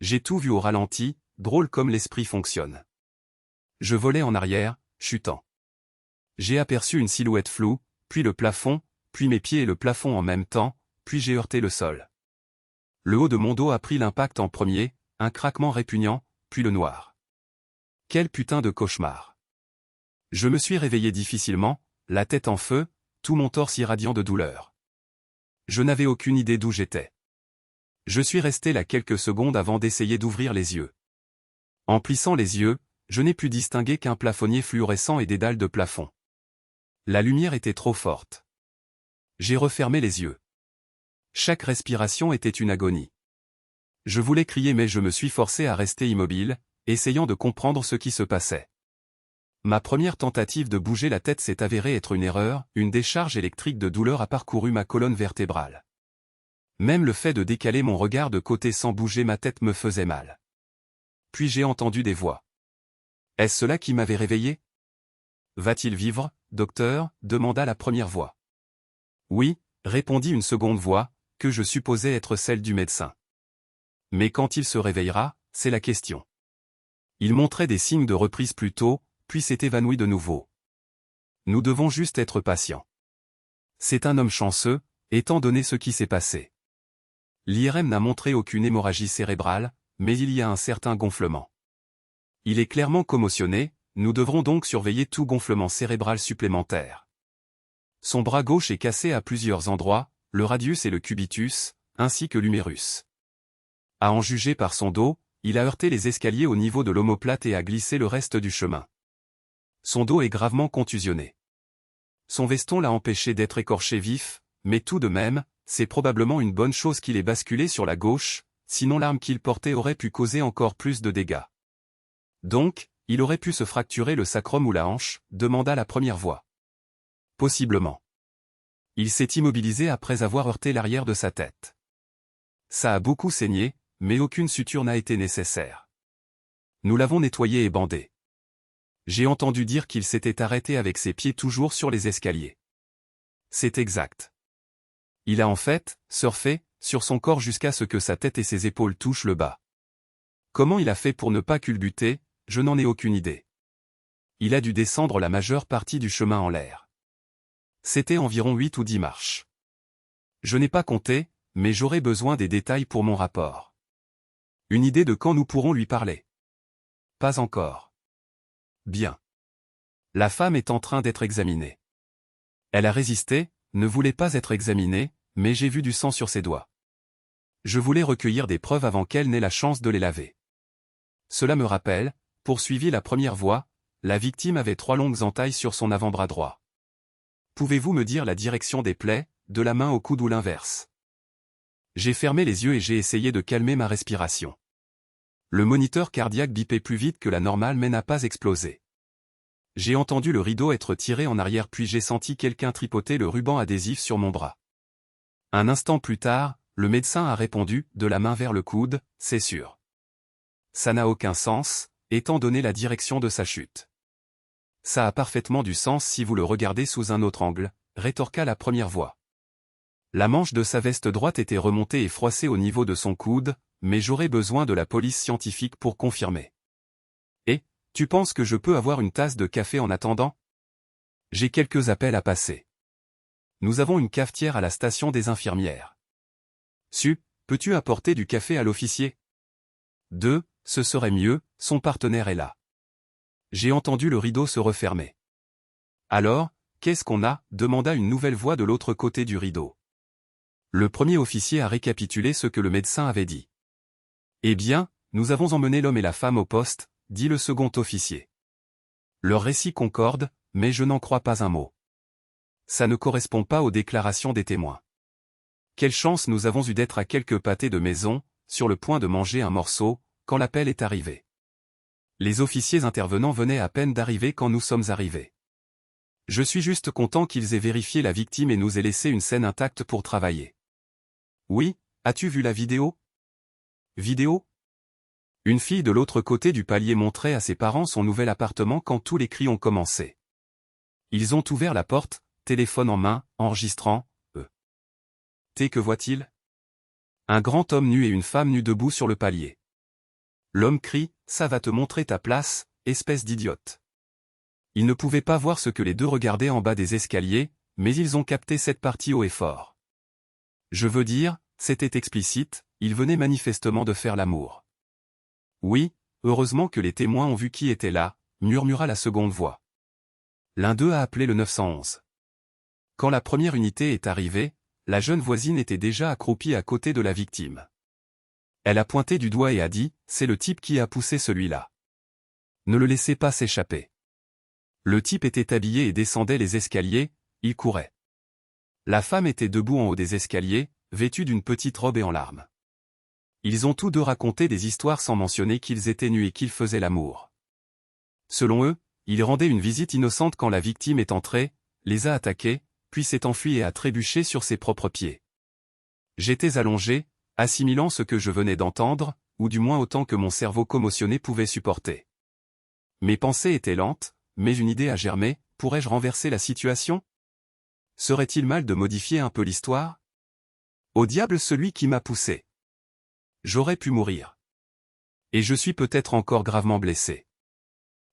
J'ai tout vu au ralenti, drôle comme l'esprit fonctionne. Je volais en arrière, chutant. J'ai aperçu une silhouette floue, puis le plafond, puis mes pieds et le plafond en même temps, puis j'ai heurté le sol. Le haut de mon dos a pris l'impact en premier, un craquement répugnant, puis le noir. Quel putain de cauchemar. Je me suis réveillé difficilement, la tête en feu, tout mon torse irradiant de douleur. Je n'avais aucune idée d'où j'étais. Je suis resté là quelques secondes avant d'essayer d'ouvrir les yeux. En plissant les yeux, je n'ai pu distinguer qu'un plafonnier fluorescent et des dalles de plafond. La lumière était trop forte. J'ai refermé les yeux. Chaque respiration était une agonie. Je voulais crier mais je me suis forcé à rester immobile, essayant de comprendre ce qui se passait. Ma première tentative de bouger la tête s'est avérée être une erreur, une décharge électrique de douleur a parcouru ma colonne vertébrale. Même le fait de décaler mon regard de côté sans bouger ma tête me faisait mal. Puis j'ai entendu des voix. Est-ce cela qui m'avait réveillé? Va-t-il vivre, docteur? Demanda la première voix. Oui, répondit une seconde voix, que je supposais être celle du médecin. Mais quand il se réveillera, c'est la question. Il montrait des signes de reprise plus tôt, puis s'est évanoui de nouveau. Nous devons juste être patients. C'est un homme chanceux, étant donné ce qui s'est passé. L'IRM n'a montré aucune hémorragie cérébrale, mais il y a un certain gonflement. Il est clairement commotionné, nous devrons donc surveiller tout gonflement cérébral supplémentaire. Son bras gauche est cassé à plusieurs endroits, le radius et le cubitus, ainsi que l'humérus. À en juger par son dos, il a heurté les escaliers au niveau de l'omoplate et a glissé le reste du chemin. Son dos est gravement contusionné. Son veston l'a empêché d'être écorché vif, mais tout de même, c'est probablement une bonne chose qu'il ait basculé sur la gauche, sinon l'arme qu'il portait aurait pu causer encore plus de dégâts. Donc, il aurait pu se fracturer le sacrum ou la hanche, demanda la première voix. Possiblement. Il s'est immobilisé après avoir heurté l'arrière de sa tête. Ça a beaucoup saigné, mais aucune suture n'a été nécessaire. Nous l'avons nettoyé et bandé. J'ai entendu dire qu'il s'était arrêté avec ses pieds toujours sur les escaliers. C'est exact. Il a en fait surfé sur son corps jusqu'à ce que sa tête et ses épaules touchent le bas. Comment il a fait pour ne pas culbuter, je n'en ai aucune idée. Il a dû descendre la majeure partie du chemin en l'air. C'était environ 8 ou 10 marches. Je n'ai pas compté, mais j'aurai besoin des détails pour mon rapport. Une idée de quand nous pourrons lui parler? Pas encore. Bien. La femme est en train d'être examinée. Elle a résisté, ne voulait pas être examinée, mais j'ai vu du sang sur ses doigts. Je voulais recueillir des preuves avant qu'elle n'ait la chance de les laver. Cela me rappelle, poursuivit la première voix, la victime avait 3 longues entailles sur son avant-bras droit. Pouvez-vous me dire la direction des plaies, de la main au coude ou l'inverse? J'ai fermé les yeux et j'ai essayé de calmer ma respiration. Le moniteur cardiaque bipait plus vite que la normale mais n'a pas explosé. J'ai entendu le rideau être tiré en arrière puis j'ai senti quelqu'un tripoter le ruban adhésif sur mon bras. Un instant plus tard, le médecin a répondu, de la main vers le coude, c'est sûr. Ça n'a aucun sens, étant donné la direction de sa chute. Ça a parfaitement du sens si vous le regardez sous un autre angle, rétorqua la première voix. La manche de sa veste droite était remontée et froissée au niveau de son coude, mais j'aurais besoin de la police scientifique pour confirmer. Et, tu penses que je peux avoir une tasse de café en attendant? J'ai quelques appels à passer. Nous avons une cafetière à la station des infirmières. Peux-tu apporter du café à l'officier? 2, ce serait mieux, son partenaire est là. J'ai entendu le rideau se refermer. Alors, qu'est-ce qu'on a? Demanda une nouvelle voix de l'autre côté du rideau. Le premier officier a récapitulé ce que le médecin avait dit. Eh bien, nous avons emmené l'homme et la femme au poste, dit le second officier. Leur récit concorde, mais je n'en crois pas un mot. Ça ne correspond pas aux déclarations des témoins. Quelle chance nous avons eu d'être à quelques pâtés de maison, sur le point de manger un morceau, quand l'appel est arrivé. Les officiers intervenants venaient à peine d'arriver quand nous sommes arrivés. Je suis juste content qu'ils aient vérifié la victime et nous aient laissé une scène intacte pour travailler. Oui, as-tu vu la vidéo? Vidéo? Une fille de l'autre côté du palier montrait à ses parents son nouvel appartement quand tous les cris ont commencé. Ils ont ouvert la porte, téléphone en main, enregistrant, que voit-il? Un grand homme nu et une femme nue debout sur le palier. L'homme crie, ça va te montrer ta place, espèce d'idiote. Ils ne pouvaient pas voir ce que les deux regardaient en bas des escaliers, mais ils ont capté cette partie haut et fort. Je veux dire, c'était explicite, ils venaient manifestement de faire l'amour. Oui, heureusement que les témoins ont vu qui était là, murmura la seconde voix. L'un d'eux a appelé le 911. Quand la première unité est arrivée, la jeune voisine était déjà accroupie à côté de la victime. Elle a pointé du doigt et a dit, c'est le type qui a poussé celui-là. Ne le laissez pas s'échapper. Le type était habillé et descendait les escaliers, il courait. La femme était debout en haut des escaliers, vêtue d'une petite robe et en larmes. Ils ont tous deux raconté des histoires sans mentionner qu'ils étaient nus et qu'ils faisaient l'amour. Selon eux, ils rendaient une visite innocente quand la victime est entrée, les a attaqués, puis s'est enfui et a trébuché sur ses propres pieds. J'étais allongé, assimilant ce que je venais d'entendre, ou du moins autant que mon cerveau commotionné pouvait supporter. Mes pensées étaient lentes, mais une idée a germé, pourrais-je renverser la situation? Serait-il mal de modifier un peu l'histoire? Au diable celui qui m'a poussé. J'aurais pu mourir. Et je suis peut-être encore gravement blessé.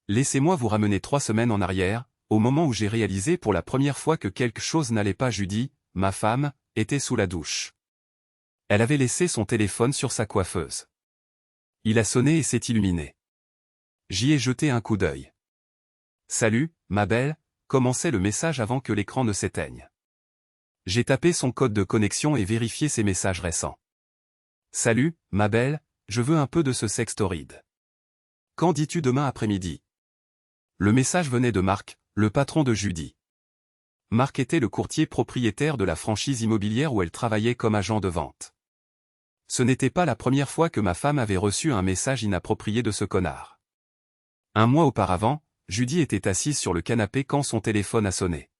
Laissez-moi vous ramener 3 semaines en arrière, au moment où j'ai réalisé pour la première fois que quelque chose n'allait pas. Judy, ma femme, était sous la douche. Elle avait laissé son téléphone sur sa coiffeuse. Il a sonné et s'est illuminé. J'y ai jeté un coup d'œil. Salut, ma belle, commençait le message avant que l'écran ne s'éteigne. J'ai tapé son code de connexion et vérifié ses messages récents. Salut, ma belle, je veux un peu de ce sexe torride. Quand dis-tu demain après-midi? Le message venait de Marc, le patron de Judy. Marc était le courtier propriétaire de la franchise immobilière où elle travaillait comme agent de vente. Ce n'était pas la première fois que ma femme avait reçu un message inapproprié de ce connard. Un mois auparavant, Judy était assise sur le canapé quand son téléphone a sonné.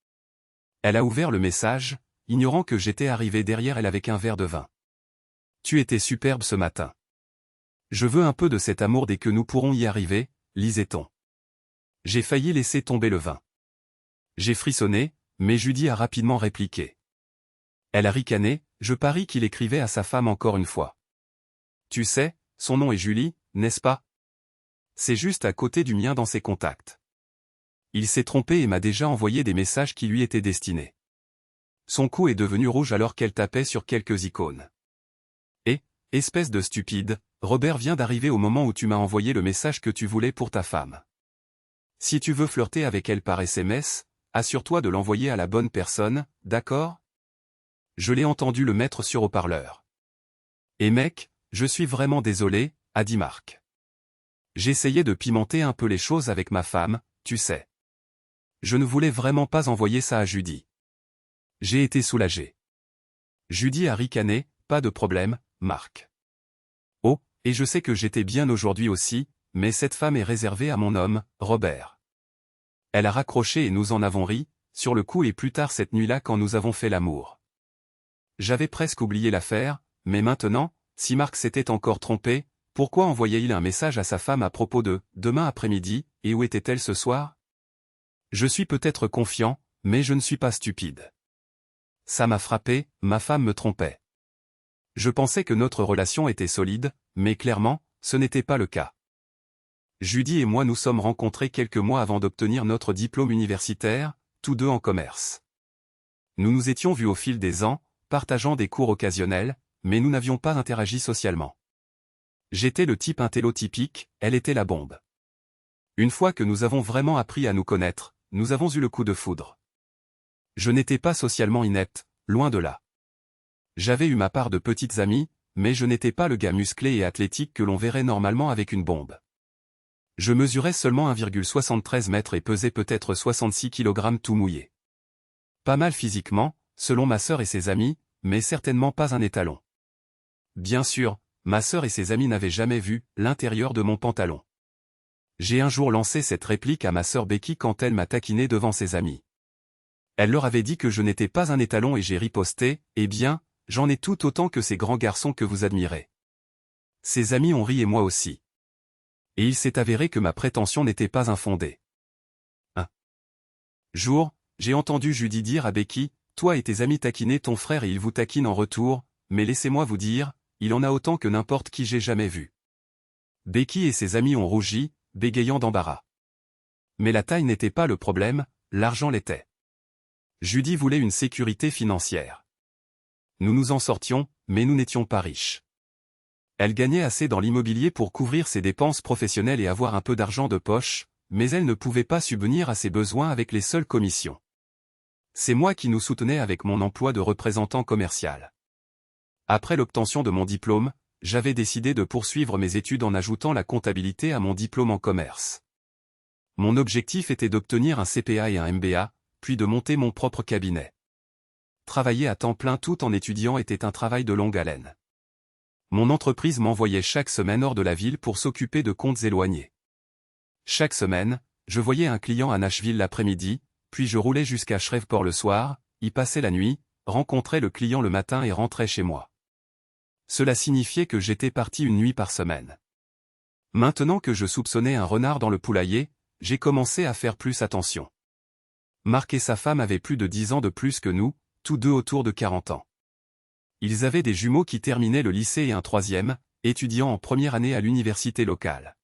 Elle a ouvert le message, ignorant que j'étais arrivé derrière elle avec un verre de vin. Tu étais superbe ce matin. Je veux un peu de cet amour dès que nous pourrons y arriver, lisait-on. J'ai failli laisser tomber le vin. J'ai frissonné, mais Judy a rapidement répliqué. Elle a ricané, je parie qu'il écrivait à sa femme encore une fois. Tu sais, son nom est Julie, n'est-ce pas? C'est juste à côté du mien dans ses contacts. Il s'est trompé et m'a déjà envoyé des messages qui lui étaient destinés. Son cou est devenu rouge alors qu'elle tapait sur quelques icônes. Et, espèce de stupide, Robert vient d'arriver au moment où tu m'as envoyé le message que tu voulais pour ta femme. Si tu veux flirter avec elle par SMS, assure-toi de l'envoyer à la bonne personne, d'accord? Je l'ai entendu le mettre sur haut-parleur. Et mec, je suis vraiment désolé, a dit Marc. J'essayais de pimenter un peu les choses avec ma femme, tu sais. Je ne voulais vraiment pas envoyer ça à Judy. J'ai été soulagé. Judy a ricané, pas de problème, Marc. Oh, et je sais que j'étais bien aujourd'hui aussi, mais cette femme est réservée à mon homme, Robert. Elle a raccroché et nous en avons ri, sur le coup et plus tard cette nuit-là quand nous avons fait l'amour. J'avais presque oublié l'affaire, mais maintenant, si Marc s'était encore trompé, pourquoi envoyait-il un message à sa femme à propos de « demain après-midi » et où était-elle ce soir? Je suis peut-être confiant, mais je ne suis pas stupide. Ça m'a frappé, ma femme me trompait. Je pensais que notre relation était solide, mais clairement, ce n'était pas le cas. Judy et moi nous sommes rencontrés quelques mois avant d'obtenir notre diplôme universitaire, tous deux en commerce. Nous nous étions vus au fil des ans, partageant des cours occasionnels, mais nous n'avions pas interagi socialement. J'étais le type intello typique, elle était la bombe. Une fois que nous avons vraiment appris à nous connaître, nous avons eu le coup de foudre. Je n'étais pas socialement inepte, loin de là. J'avais eu ma part de petites amies, mais je n'étais pas le gars musclé et athlétique que l'on verrait normalement avec une bombe. Je mesurais seulement 1,73 mètres et pesais peut-être 66 kg tout mouillé. Pas mal physiquement, selon ma sœur et ses amis, mais certainement pas un étalon. Bien sûr, ma sœur et ses amis n'avaient jamais vu l'intérieur de mon pantalon. J'ai un jour lancé cette réplique à ma sœur Becky quand elle m'a taquiné devant ses amis. Elle leur avait dit que je n'étais pas un étalon et j'ai riposté, eh bien, j'en ai tout autant que ces grands garçons que vous admirez. Ses amis ont ri et moi aussi. Et il s'est avéré que ma prétention n'était pas infondée. Un jour, j'ai entendu Judy dire à Becky, toi et tes amis taquinez ton frère et il vous taquine en retour, mais laissez-moi vous dire, il en a autant que n'importe qui j'ai jamais vu. Becky et ses amis ont rougi, bégayant d'embarras. Mais la taille n'était pas le problème, l'argent l'était. Judy voulait une sécurité financière. Nous nous en sortions, mais nous n'étions pas riches. Elle gagnait assez dans l'immobilier pour couvrir ses dépenses professionnelles et avoir un peu d'argent de poche, mais elle ne pouvait pas subvenir à ses besoins avec les seules commissions. C'est moi qui nous soutenais avec mon emploi de représentant commercial. Après l'obtention de mon diplôme, j'avais décidé de poursuivre mes études en ajoutant la comptabilité à mon diplôme en commerce. Mon objectif était d'obtenir un CPA et un MBA, puis de monter mon propre cabinet. Travailler à temps plein tout en étudiant était un travail de longue haleine. Mon entreprise m'envoyait chaque semaine hors de la ville pour s'occuper de comptes éloignés. Chaque semaine, je voyais un client à Nashville l'après-midi, puis je roulais jusqu'à Shreveport le soir, y passais la nuit, rencontrais le client le matin et rentrais chez moi. Cela signifiait que j'étais parti une nuit par semaine. Maintenant que je soupçonnais un renard dans le poulailler, j'ai commencé à faire plus attention. Marc et sa femme avaient plus de 10 ans de plus que nous, tous deux autour de 40 ans. Ils avaient des jumeaux qui terminaient le lycée et un troisième, étudiant en première année à l'université locale.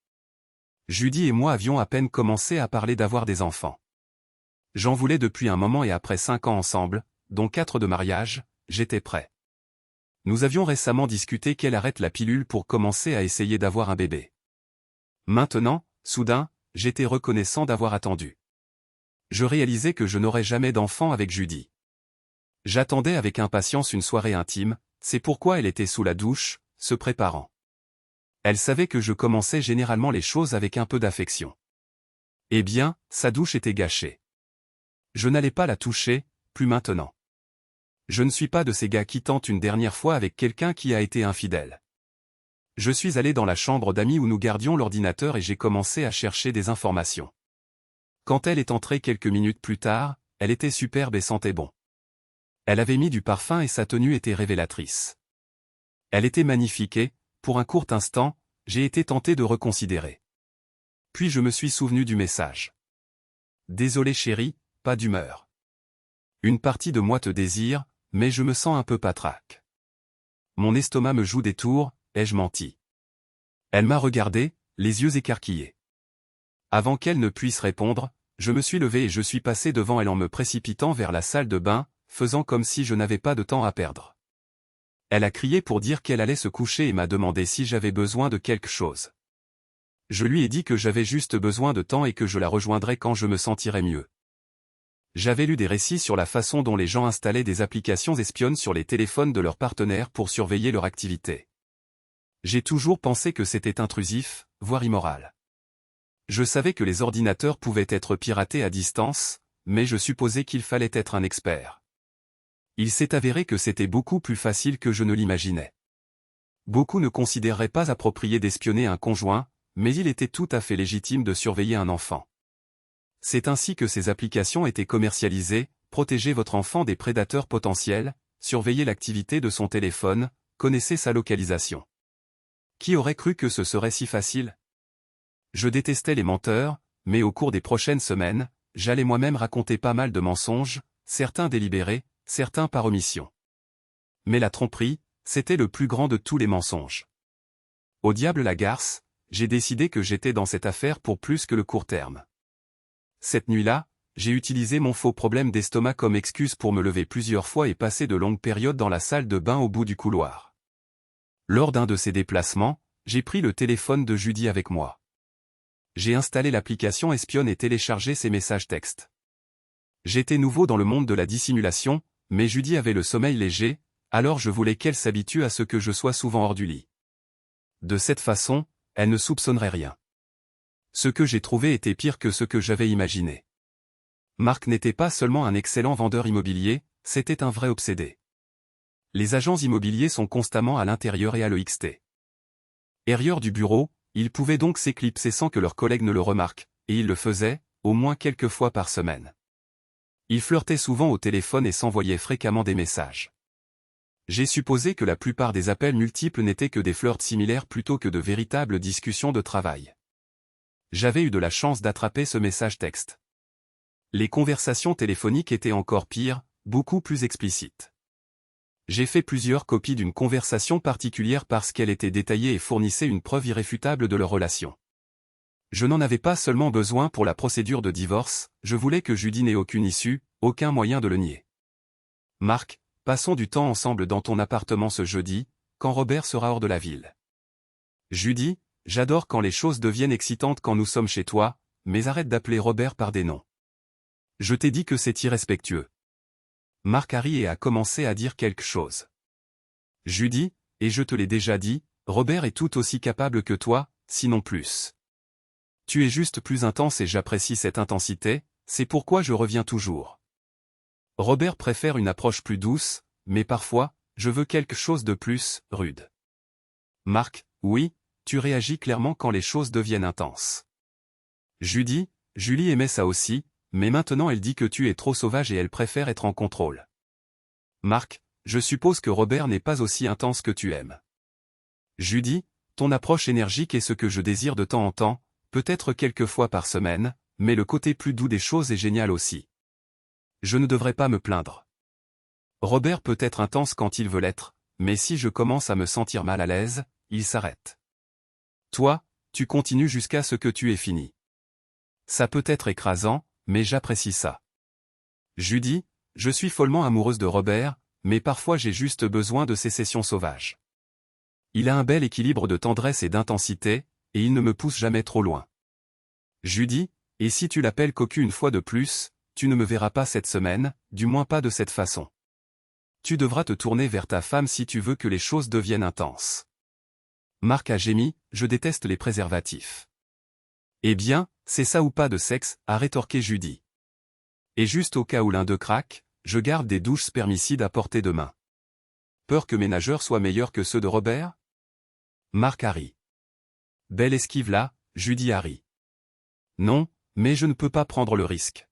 Judy et moi avions à peine commencé à parler d'avoir des enfants. J'en voulais depuis un moment et après 5 ans ensemble, dont 4 de mariage, j'étais prêt. Nous avions récemment discuté qu'elle arrête la pilule pour commencer à essayer d'avoir un bébé. Maintenant, soudain, j'étais reconnaissant d'avoir attendu. Je réalisais que je n'aurais jamais d'enfant avec Judy. J'attendais avec impatience une soirée intime, c'est pourquoi elle était sous la douche, se préparant. Elle savait que je commençais généralement les choses avec un peu d'affection. Eh bien, sa douche était gâchée. Je n'allais pas la toucher, plus maintenant. Je ne suis pas de ces gars qui tentent une dernière fois avec quelqu'un qui a été infidèle. Je suis allé dans la chambre d'amis où nous gardions l'ordinateur et j'ai commencé à chercher des informations. Quand elle est entrée quelques minutes plus tard, elle était superbe et sentait bon. Elle avait mis du parfum et sa tenue était révélatrice. Elle était magnifique et, pour un court instant, j'ai été tenté de reconsidérer. Puis je me suis souvenu du message. Désolé chérie, pas d'humeur. Une partie de moi te désire, mais je me sens un peu patraque. Mon estomac me joue des tours, ai-je menti? Elle m'a regardé, les yeux écarquillés. Avant qu'elle ne puisse répondre, je me suis levé et je suis passé devant elle en me précipitant vers la salle de bain, faisant comme si je n'avais pas de temps à perdre. Elle a crié pour dire qu'elle allait se coucher et m'a demandé si j'avais besoin de quelque chose. Je lui ai dit que j'avais juste besoin de temps et que je la rejoindrais quand je me sentirais mieux. J'avais lu des récits sur la façon dont les gens installaient des applications espionnes sur les téléphones de leurs partenaires pour surveiller leur activité. J'ai toujours pensé que c'était intrusif, voire immoral. Je savais que les ordinateurs pouvaient être piratés à distance, mais je supposais qu'il fallait être un expert. Il s'est avéré que c'était beaucoup plus facile que je ne l'imaginais. Beaucoup ne considéreraient pas approprié d'espionner un conjoint, mais il était tout à fait légitime de surveiller un enfant. C'est ainsi que ces applications étaient commercialisées, protéger votre enfant des prédateurs potentiels, surveiller l'activité de son téléphone, connaissez sa localisation. Qui aurait cru que ce serait si facile? Je détestais les menteurs, mais au cours des prochaines semaines, j'allais moi-même raconter pas mal de mensonges, certains délibérés, certains par omission. Mais la tromperie, c'était le plus grand de tous les mensonges. Au diable la garce, j'ai décidé que j'étais dans cette affaire pour plus que le court terme. Cette nuit-là, j'ai utilisé mon faux problème d'estomac comme excuse pour me lever plusieurs fois et passer de longues périodes dans la salle de bain au bout du couloir. Lors d'un de ces déplacements, j'ai pris le téléphone de Judy avec moi. J'ai installé l'application espionne et téléchargé ses messages textes. J'étais nouveau dans le monde de la dissimulation, mais Judy avait le sommeil léger, alors je voulais qu'elle s'habitue à ce que je sois souvent hors du lit. De cette façon, elle ne soupçonnerait rien. Ce que j'ai trouvé était pire que ce que j'avais imaginé. Marc n'était pas seulement un excellent vendeur immobilier, c'était un vrai obsédé. Les agents immobiliers sont constamment à l'intérieur et à l'EXT. Herrieur du bureau, ils pouvaient donc s'éclipser sans que leurs collègues ne le remarquent, et ils le faisaient, au moins quelques fois par semaine. Ils flirtaient souvent au téléphone et s'envoyaient fréquemment des messages. J'ai supposé que la plupart des appels multiples n'étaient que des flirts similaires plutôt que de véritables discussions de travail. J'avais eu de la chance d'attraper ce message texte. Les conversations téléphoniques étaient encore pires, beaucoup plus explicites. J'ai fait plusieurs copies d'une conversation particulière parce qu'elle était détaillée et fournissait une preuve irréfutable de leur relation. Je n'en avais pas seulement besoin pour la procédure de divorce, je voulais que Judy n'ait aucune issue, aucun moyen de le nier. Marc, passons du temps ensemble dans ton appartement ce jeudi, quand Robert sera hors de la ville. Judy, j'adore quand les choses deviennent excitantes quand nous sommes chez toi, mais arrête d'appeler Robert par des noms. Je t'ai dit que c'est irrespectueux. Marc a ri et a commencé à dire quelque chose. Judy, et je te l'ai déjà dit, Robert est tout aussi capable que toi, sinon plus. Tu es juste plus intense et j'apprécie cette intensité, c'est pourquoi je reviens toujours. Robert préfère une approche plus douce, mais parfois, je veux quelque chose de plus rude. Marc, oui, tu réagis clairement quand les choses deviennent intenses. Judy, Julie aimait ça aussi, mais maintenant elle dit que tu es trop sauvage et elle préfère être en contrôle. Marc, je suppose que Robert n'est pas aussi intense que tu aimes. Judy, ton approche énergique est ce que je désire de temps en temps, peut-être quelques fois par semaine, mais le côté plus doux des choses est génial aussi. Je ne devrais pas me plaindre. Robert peut être intense quand il veut l'être, mais si je commence à me sentir mal à l'aise, il s'arrête. Toi, tu continues jusqu'à ce que tu aies fini. Ça peut être écrasant, mais j'apprécie ça. Judy, je suis follement amoureuse de Robert, mais parfois j'ai juste besoin de ces sessions sauvages. Il a un bel équilibre de tendresse et d'intensité, et il ne me pousse jamais trop loin. Judy, et si tu l'appelles cocu une fois de plus, tu ne me verras pas cette semaine, du moins pas de cette façon. Tu devras te tourner vers ta femme si tu veux que les choses deviennent intenses. Marc a gémi, je déteste les préservatifs. Eh bien, c'est ça ou pas de sexe, a rétorqué Judy. Et juste au cas où l'un d'eux craque, je garde des douches spermicides à portée de main. Peur que mes nageurs soient meilleurs que ceux de Robert? Marc a ri. Belle esquive là, Judy a ri. Non, mais je ne peux pas prendre le risque.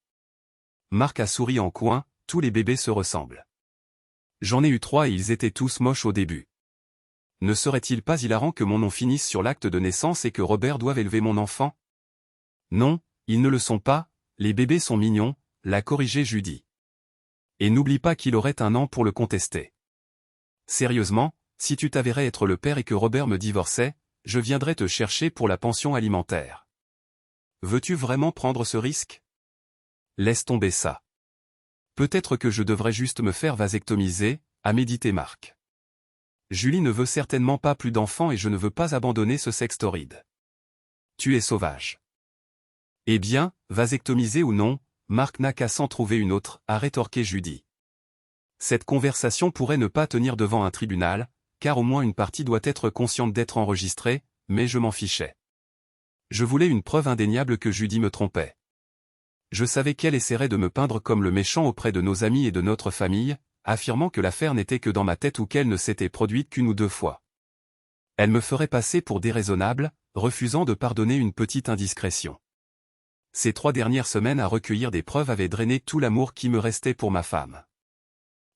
Marc a souri en coin, tous les bébés se ressemblent. J'en ai eu 3 et ils étaient tous moches au début. Ne serait-il pas hilarant que mon nom finisse sur l'acte de naissance et que Robert doive élever mon enfant? Non, ils ne le sont pas, les bébés sont mignons, l'a corrigé Judy. Et n'oublie pas qu'il aurait un an pour le contester. Sérieusement, si tu t'avérais être le père et que Robert me divorçait, je viendrais te chercher pour la pension alimentaire. Veux-tu vraiment prendre ce risque? Laisse tomber ça. Peut-être que je devrais juste me faire vasectomiser, a médité Marc. Julie ne veut certainement pas plus d'enfants et je ne veux pas abandonner ce sexe torride. Tu es sauvage. Eh bien, vasectomiser ou non, Marc n'a qu'à s'en trouver une autre, a rétorqué Judy. Cette conversation pourrait ne pas tenir devant un tribunal, car au moins une partie doit être consciente d'être enregistrée, mais je m'en fichais. Je voulais une preuve indéniable que Judy me trompait. Je savais qu'elle essaierait de me peindre comme le méchant auprès de nos amis et de notre famille, affirmant que l'affaire n'était que dans ma tête ou qu'elle ne s'était produite qu'une ou 2 fois. Elle me ferait passer pour déraisonnable, refusant de pardonner une petite indiscrétion. Ces 3 dernières semaines à recueillir des preuves avaient drainé tout l'amour qui me restait pour ma femme.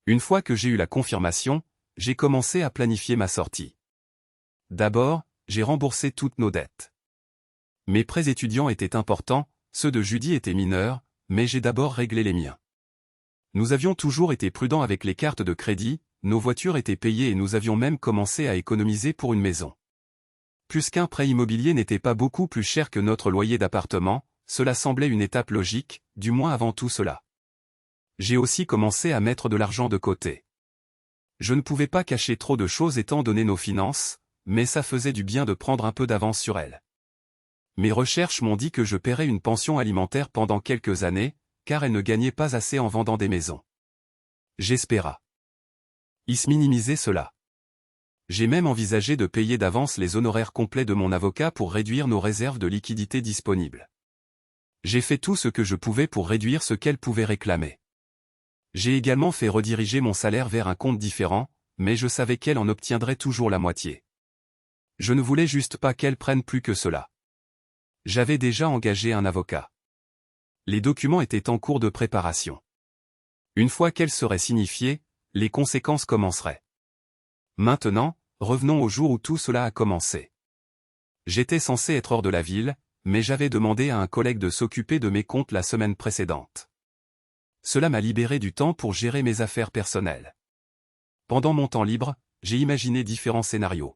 Une fois que j'ai eu la confirmation, j'ai commencé à planifier ma sortie. D'abord, j'ai remboursé toutes nos dettes. Mes prêts étudiants étaient importants, ceux de Judy étaient mineurs, mais j'ai d'abord réglé les miens. Nous avions toujours été prudents avec les cartes de crédit, nos voitures étaient payées et nous avions même commencé à économiser pour une maison. Puisqu'un prêt immobilier n'était pas beaucoup plus cher que notre loyer d'appartement, cela semblait une étape logique, du moins avant tout cela. J'ai aussi commencé à mettre de l'argent de côté. Je ne pouvais pas cacher trop de choses étant donné nos finances, mais ça faisait du bien de prendre un peu d'avance sur elles. Mes recherches m'ont dit que je paierais une pension alimentaire pendant quelques années, car elle ne gagnait pas assez en vendant des maisons. J'espéra. Is minimiser cela. J'ai même envisagé de payer d'avance les honoraires complets de mon avocat pour réduire nos réserves de liquidités disponibles. J'ai fait tout ce que je pouvais pour réduire ce qu'elle pouvait réclamer. J'ai également fait rediriger mon salaire vers un compte différent, mais je savais qu'elle en obtiendrait toujours la moitié. Je ne voulais juste pas qu'elle prenne plus que cela. J'avais déjà engagé un avocat. Les documents étaient en cours de préparation. Une fois qu'elle serait signifiée, les conséquences commenceraient. Maintenant, revenons au jour où tout cela a commencé. J'étais censé être hors de la ville, mais j'avais demandé à un collègue de s'occuper de mes comptes la semaine précédente. Cela m'a libéré du temps pour gérer mes affaires personnelles. pendant mon temps libre, j'ai imaginé différents scénarios.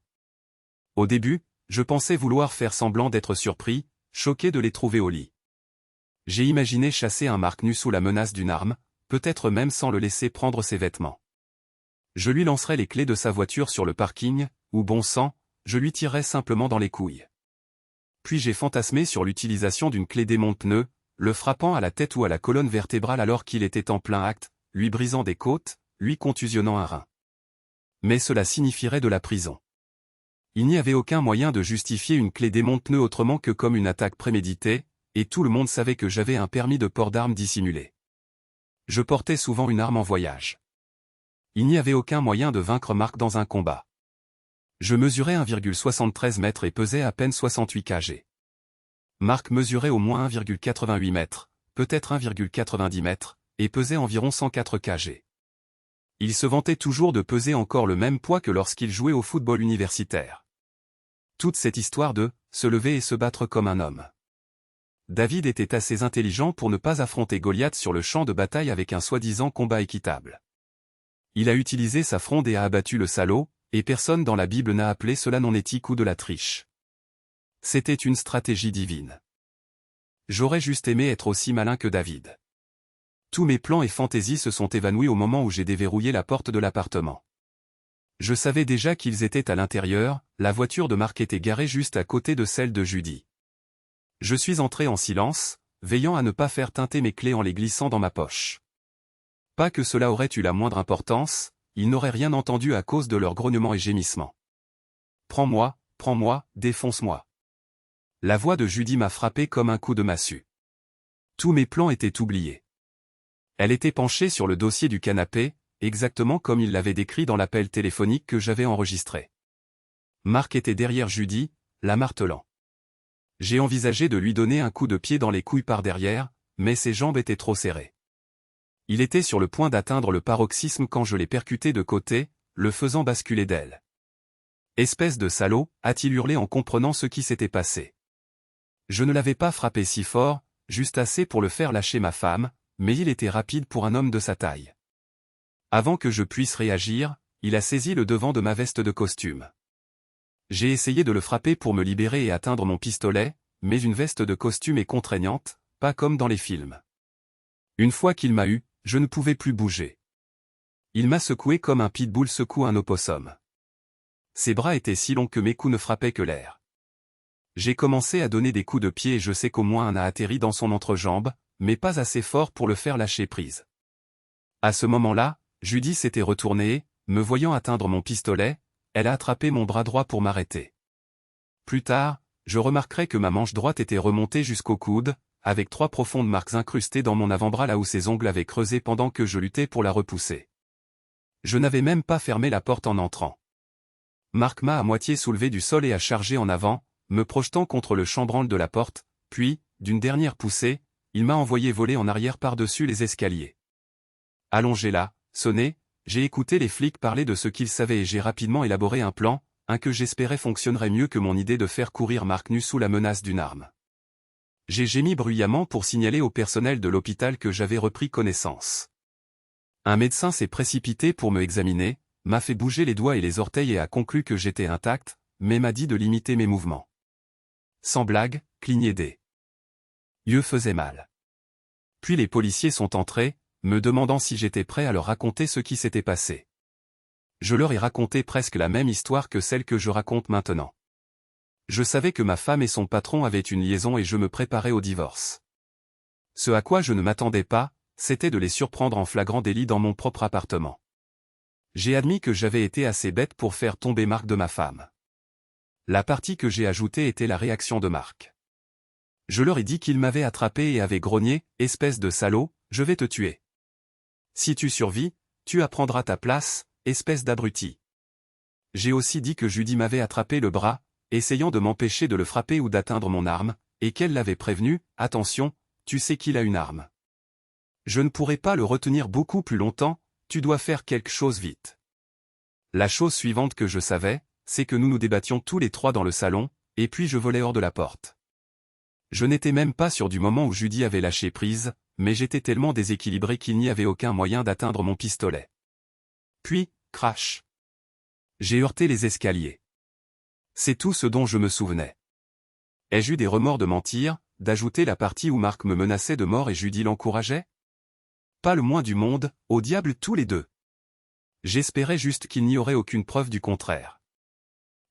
Au début, je pensais vouloir faire semblant d'être surpris, choqué de les trouver au lit. J'ai imaginé chasser un Marc nu sous la menace d'une arme, peut-être même sans le laisser prendre ses vêtements. Je lui lancerais les clés de sa voiture sur le parking, ou bon sang, je lui tirerais simplement dans les couilles. Puis j'ai fantasmé sur l'utilisation d'une clé démonte-pneu, le frappant à la tête ou à la colonne vertébrale alors qu'il était en plein acte, lui brisant des côtes, lui contusionnant un rein. Mais cela signifierait de la prison. Il n'y avait aucun moyen de justifier une clé démonte-pneu autrement que comme une attaque préméditée, et tout le monde savait que j'avais un permis de port d'armes dissimulé. Je portais souvent une arme en voyage. Il n'y avait aucun moyen de vaincre Marc dans un combat. Je mesurais 1,73 m et pesais à peine 68 kg. Marc mesurait au moins 1,88 m, peut-être 1,90 m, et pesait environ 104 kg. Il se vantait toujours de peser encore le même poids que lorsqu'il jouait au football universitaire. Toute cette histoire de « se lever et se battre comme un homme ». David était assez intelligent pour ne pas affronter Goliath sur le champ de bataille avec un soi-disant combat équitable. Il a utilisé sa fronde et a abattu le salaud, et personne dans la Bible n'a appelé cela non éthique ou de la triche. C'était une stratégie divine. J'aurais juste aimé être aussi malin que David. Tous mes plans et fantaisies se sont évanouis au moment où j'ai déverrouillé la porte de l'appartement. Je savais déjà qu'ils étaient à l'intérieur, la voiture de Marc était garée juste à côté de celle de Judy. Je suis entré en silence, veillant à ne pas faire teinter mes clés en les glissant dans ma poche. Pas que cela aurait eu la moindre importance, ils n'auraient rien entendu à cause de leurs grognements et gémissements. « Prends-moi, défonce-moi » La voix de Judy m'a frappé comme un coup de massue. Tous mes plans étaient oubliés. Elle était penchée sur le dossier du canapé, exactement comme il l'avait décrit dans l'appel téléphonique que j'avais enregistré. Marc était derrière Judy, la martelant. J'ai envisagé de lui donner un coup de pied dans les couilles par derrière, mais ses jambes étaient trop serrées. Il était sur le point d'atteindre le paroxysme quand je l'ai percuté de côté, le faisant basculer d'elle. « Espèce de salaud » a-t-il hurlé en comprenant ce qui s'était passé. Je ne l'avais pas frappé si fort, juste assez pour le faire lâcher ma femme, mais il était rapide pour un homme de sa taille. Avant que je puisse réagir, il a saisi le devant de ma veste de costume. J'ai essayé de le frapper pour me libérer et atteindre mon pistolet, mais une veste de costume est contraignante, pas comme dans les films. Une fois qu'il m'a eu, je ne pouvais plus bouger. Il m'a secoué comme un pitbull secoue un opossum. Ses bras étaient si longs que mes coups ne frappaient que l'air. J'ai commencé à donner des coups de pied et je sais qu'au moins un a atterri dans son entrejambe, mais pas assez fort pour le faire lâcher prise. À ce moment-là, Judy s'était retournée et, me voyant atteindre mon pistolet, elle a attrapé mon bras droit pour m'arrêter. Plus tard, je remarquerai que ma manche droite était remontée jusqu'au coude, avec 3 profondes marques incrustées dans mon avant-bras là où ses ongles avaient creusé pendant que je luttais pour la repousser. Je n'avais même pas fermé la porte en entrant. Marc m'a à moitié soulevé du sol et a chargé en avant, me projetant contre le chambranle de la porte, puis, d'une dernière poussée, il m'a envoyé voler en arrière par-dessus les escaliers. Allongé là, sonné, j'ai écouté les flics parler de ce qu'ils savaient et j'ai rapidement élaboré un plan, que j'espérais fonctionnerait mieux que mon idée de faire courir Marc nu sous la menace d'une arme. J'ai gémi bruyamment pour signaler au personnel de l'hôpital que j'avais repris connaissance. Un médecin s'est précipité pour me examiner, m'a fait bouger les doigts et les orteils et a conclu que j'étais intact, mais m'a dit de limiter mes mouvements. Sans blague, cligner des yeux faisait mal. Puis les policiers sont entrés, me demandant si j'étais prêt à leur raconter ce qui s'était passé. Je leur ai raconté presque la même histoire que celle que je raconte maintenant. Je savais que ma femme et son patron avaient une liaison et je me préparais au divorce. Ce à quoi je ne m'attendais pas, c'était de les surprendre en flagrant délit dans mon propre appartement. J'ai admis que j'avais été assez bête pour faire tomber Marc de ma femme. La partie que j'ai ajoutée était la réaction de Marc. Je leur ai dit qu'il m'avait attrapé et avait grogné, « Espèce de salaud, je vais te tuer. Si tu survis, tu apprendras ta place, espèce d'abruti. » J'ai aussi dit que Judy m'avait attrapé le bras, essayant de m'empêcher de le frapper ou d'atteindre mon arme, et qu'elle l'avait prévenu, « Attention, tu sais qu'il a une arme. Je ne pourrai pas le retenir beaucoup plus longtemps, tu dois faire quelque chose vite. » La chose suivante que je savais, c'est que nous nous débattions tous les 3 dans le salon, et puis je volais hors de la porte. Je n'étais même pas sûr du moment où Judy avait lâché prise, mais j'étais tellement déséquilibré qu'il n'y avait aucun moyen d'atteindre mon pistolet. Puis, Crash. J'ai heurté les escaliers. C'est tout ce dont je me souvenais. Ai-je eu des remords de mentir, d'ajouter la partie où Marc me menaçait de mort et Judy l'encourageait? Pas le moins du monde, au diable tous les deux. J'espérais juste qu'il n'y aurait aucune preuve du contraire.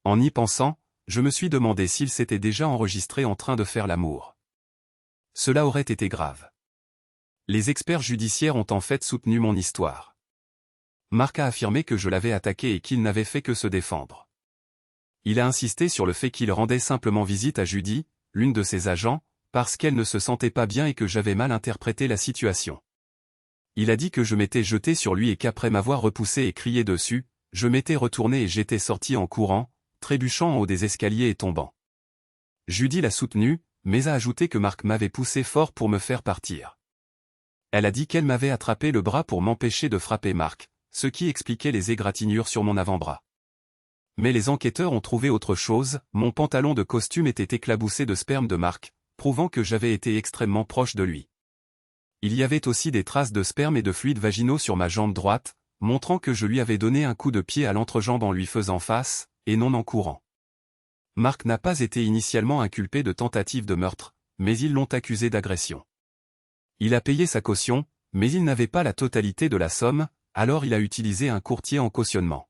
En y pensant, je me suis demandé s'il s'était déjà enregistré en train de faire l'amour. Cela aurait été grave. Les experts judiciaires ont en fait soutenu mon histoire. Marc a affirmé que je l'avais attaqué et qu'il n'avait fait que se défendre. Il a insisté sur le fait qu'il rendait simplement visite à Judy, l'une de ses agents, parce qu'elle ne se sentait pas bien et que j'avais mal interprété la situation. Il a dit que je m'étais jeté sur lui et qu'après m'avoir repoussé et crié dessus, je m'étais retourné et j'étais sorti en courant, trébuchant en haut des escaliers et tombant. Judy l'a soutenu, mais a ajouté que Marc m'avait poussé fort pour me faire partir. Elle a dit qu'elle m'avait attrapé le bras pour m'empêcher de frapper Marc, ce qui expliquait les égratignures sur mon avant-bras. Mais les enquêteurs ont trouvé autre chose, mon pantalon de costume était éclaboussé de sperme de Marc, prouvant que j'avais été extrêmement proche de lui. Il y avait aussi des traces de sperme et de fluides vaginaux sur ma jambe droite, montrant que je lui avais donné un coup de pied à l'entrejambe en lui faisant face, et non en courant. Marc n'a pas été initialement inculpé de tentative de meurtre, mais ils l'ont accusé d'agression. Il a payé sa caution, mais il n'avait pas la totalité de la somme, alors il a utilisé un courtier en cautionnement.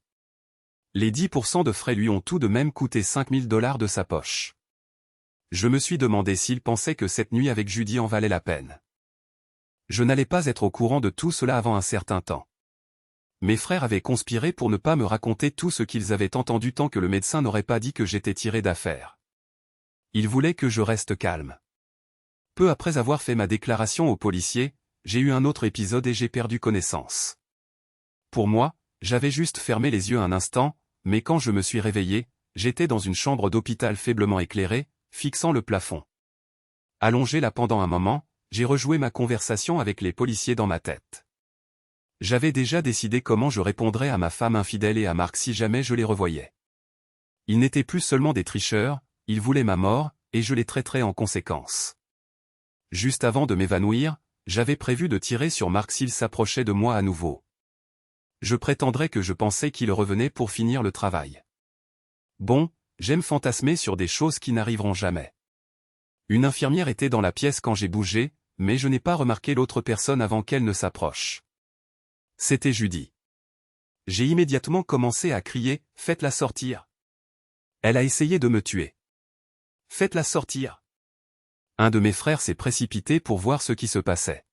Les 10% de frais lui ont tout de même coûté 5 000 $ de sa poche. Je me suis demandé s'il pensait que cette nuit avec Judy en valait la peine. Je n'allais pas être au courant de tout cela avant un certain temps. Mes frères avaient conspiré pour ne pas me raconter tout ce qu'ils avaient entendu tant que le médecin n'aurait pas dit que j'étais tiré d'affaire. Ils voulaient que je reste calme. Peu après avoir fait ma déclaration aux policiers, j'ai eu un autre épisode et j'ai perdu connaissance. Pour moi, j'avais juste fermé les yeux un instant, mais quand je me suis réveillé, j'étais dans une chambre d'hôpital faiblement éclairée, fixant le plafond. Allongé là pendant un moment, j'ai rejoué ma conversation avec les policiers dans ma tête. J'avais déjà décidé comment je répondrais à ma femme infidèle et à Marc si jamais je les revoyais. Ils n'étaient plus seulement des tricheurs, ils voulaient ma mort, et je les traiterais en conséquence. Juste avant de m'évanouir, j'avais prévu de tirer sur Marc s'il s'approchait de moi à nouveau. Je prétendrais que je pensais qu'il revenait pour finir le travail. Bon, j'aime fantasmer sur des choses qui n'arriveront jamais. Une infirmière était dans la pièce quand j'ai bougé, mais je n'ai pas remarqué l'autre personne avant qu'elle ne s'approche. C'était Judy. J'ai immédiatement commencé à crier « Faites-la sortir !» Elle a essayé de me tuer. « Faites-la sortir !» Un de mes frères s'est précipité pour voir ce qui se passait.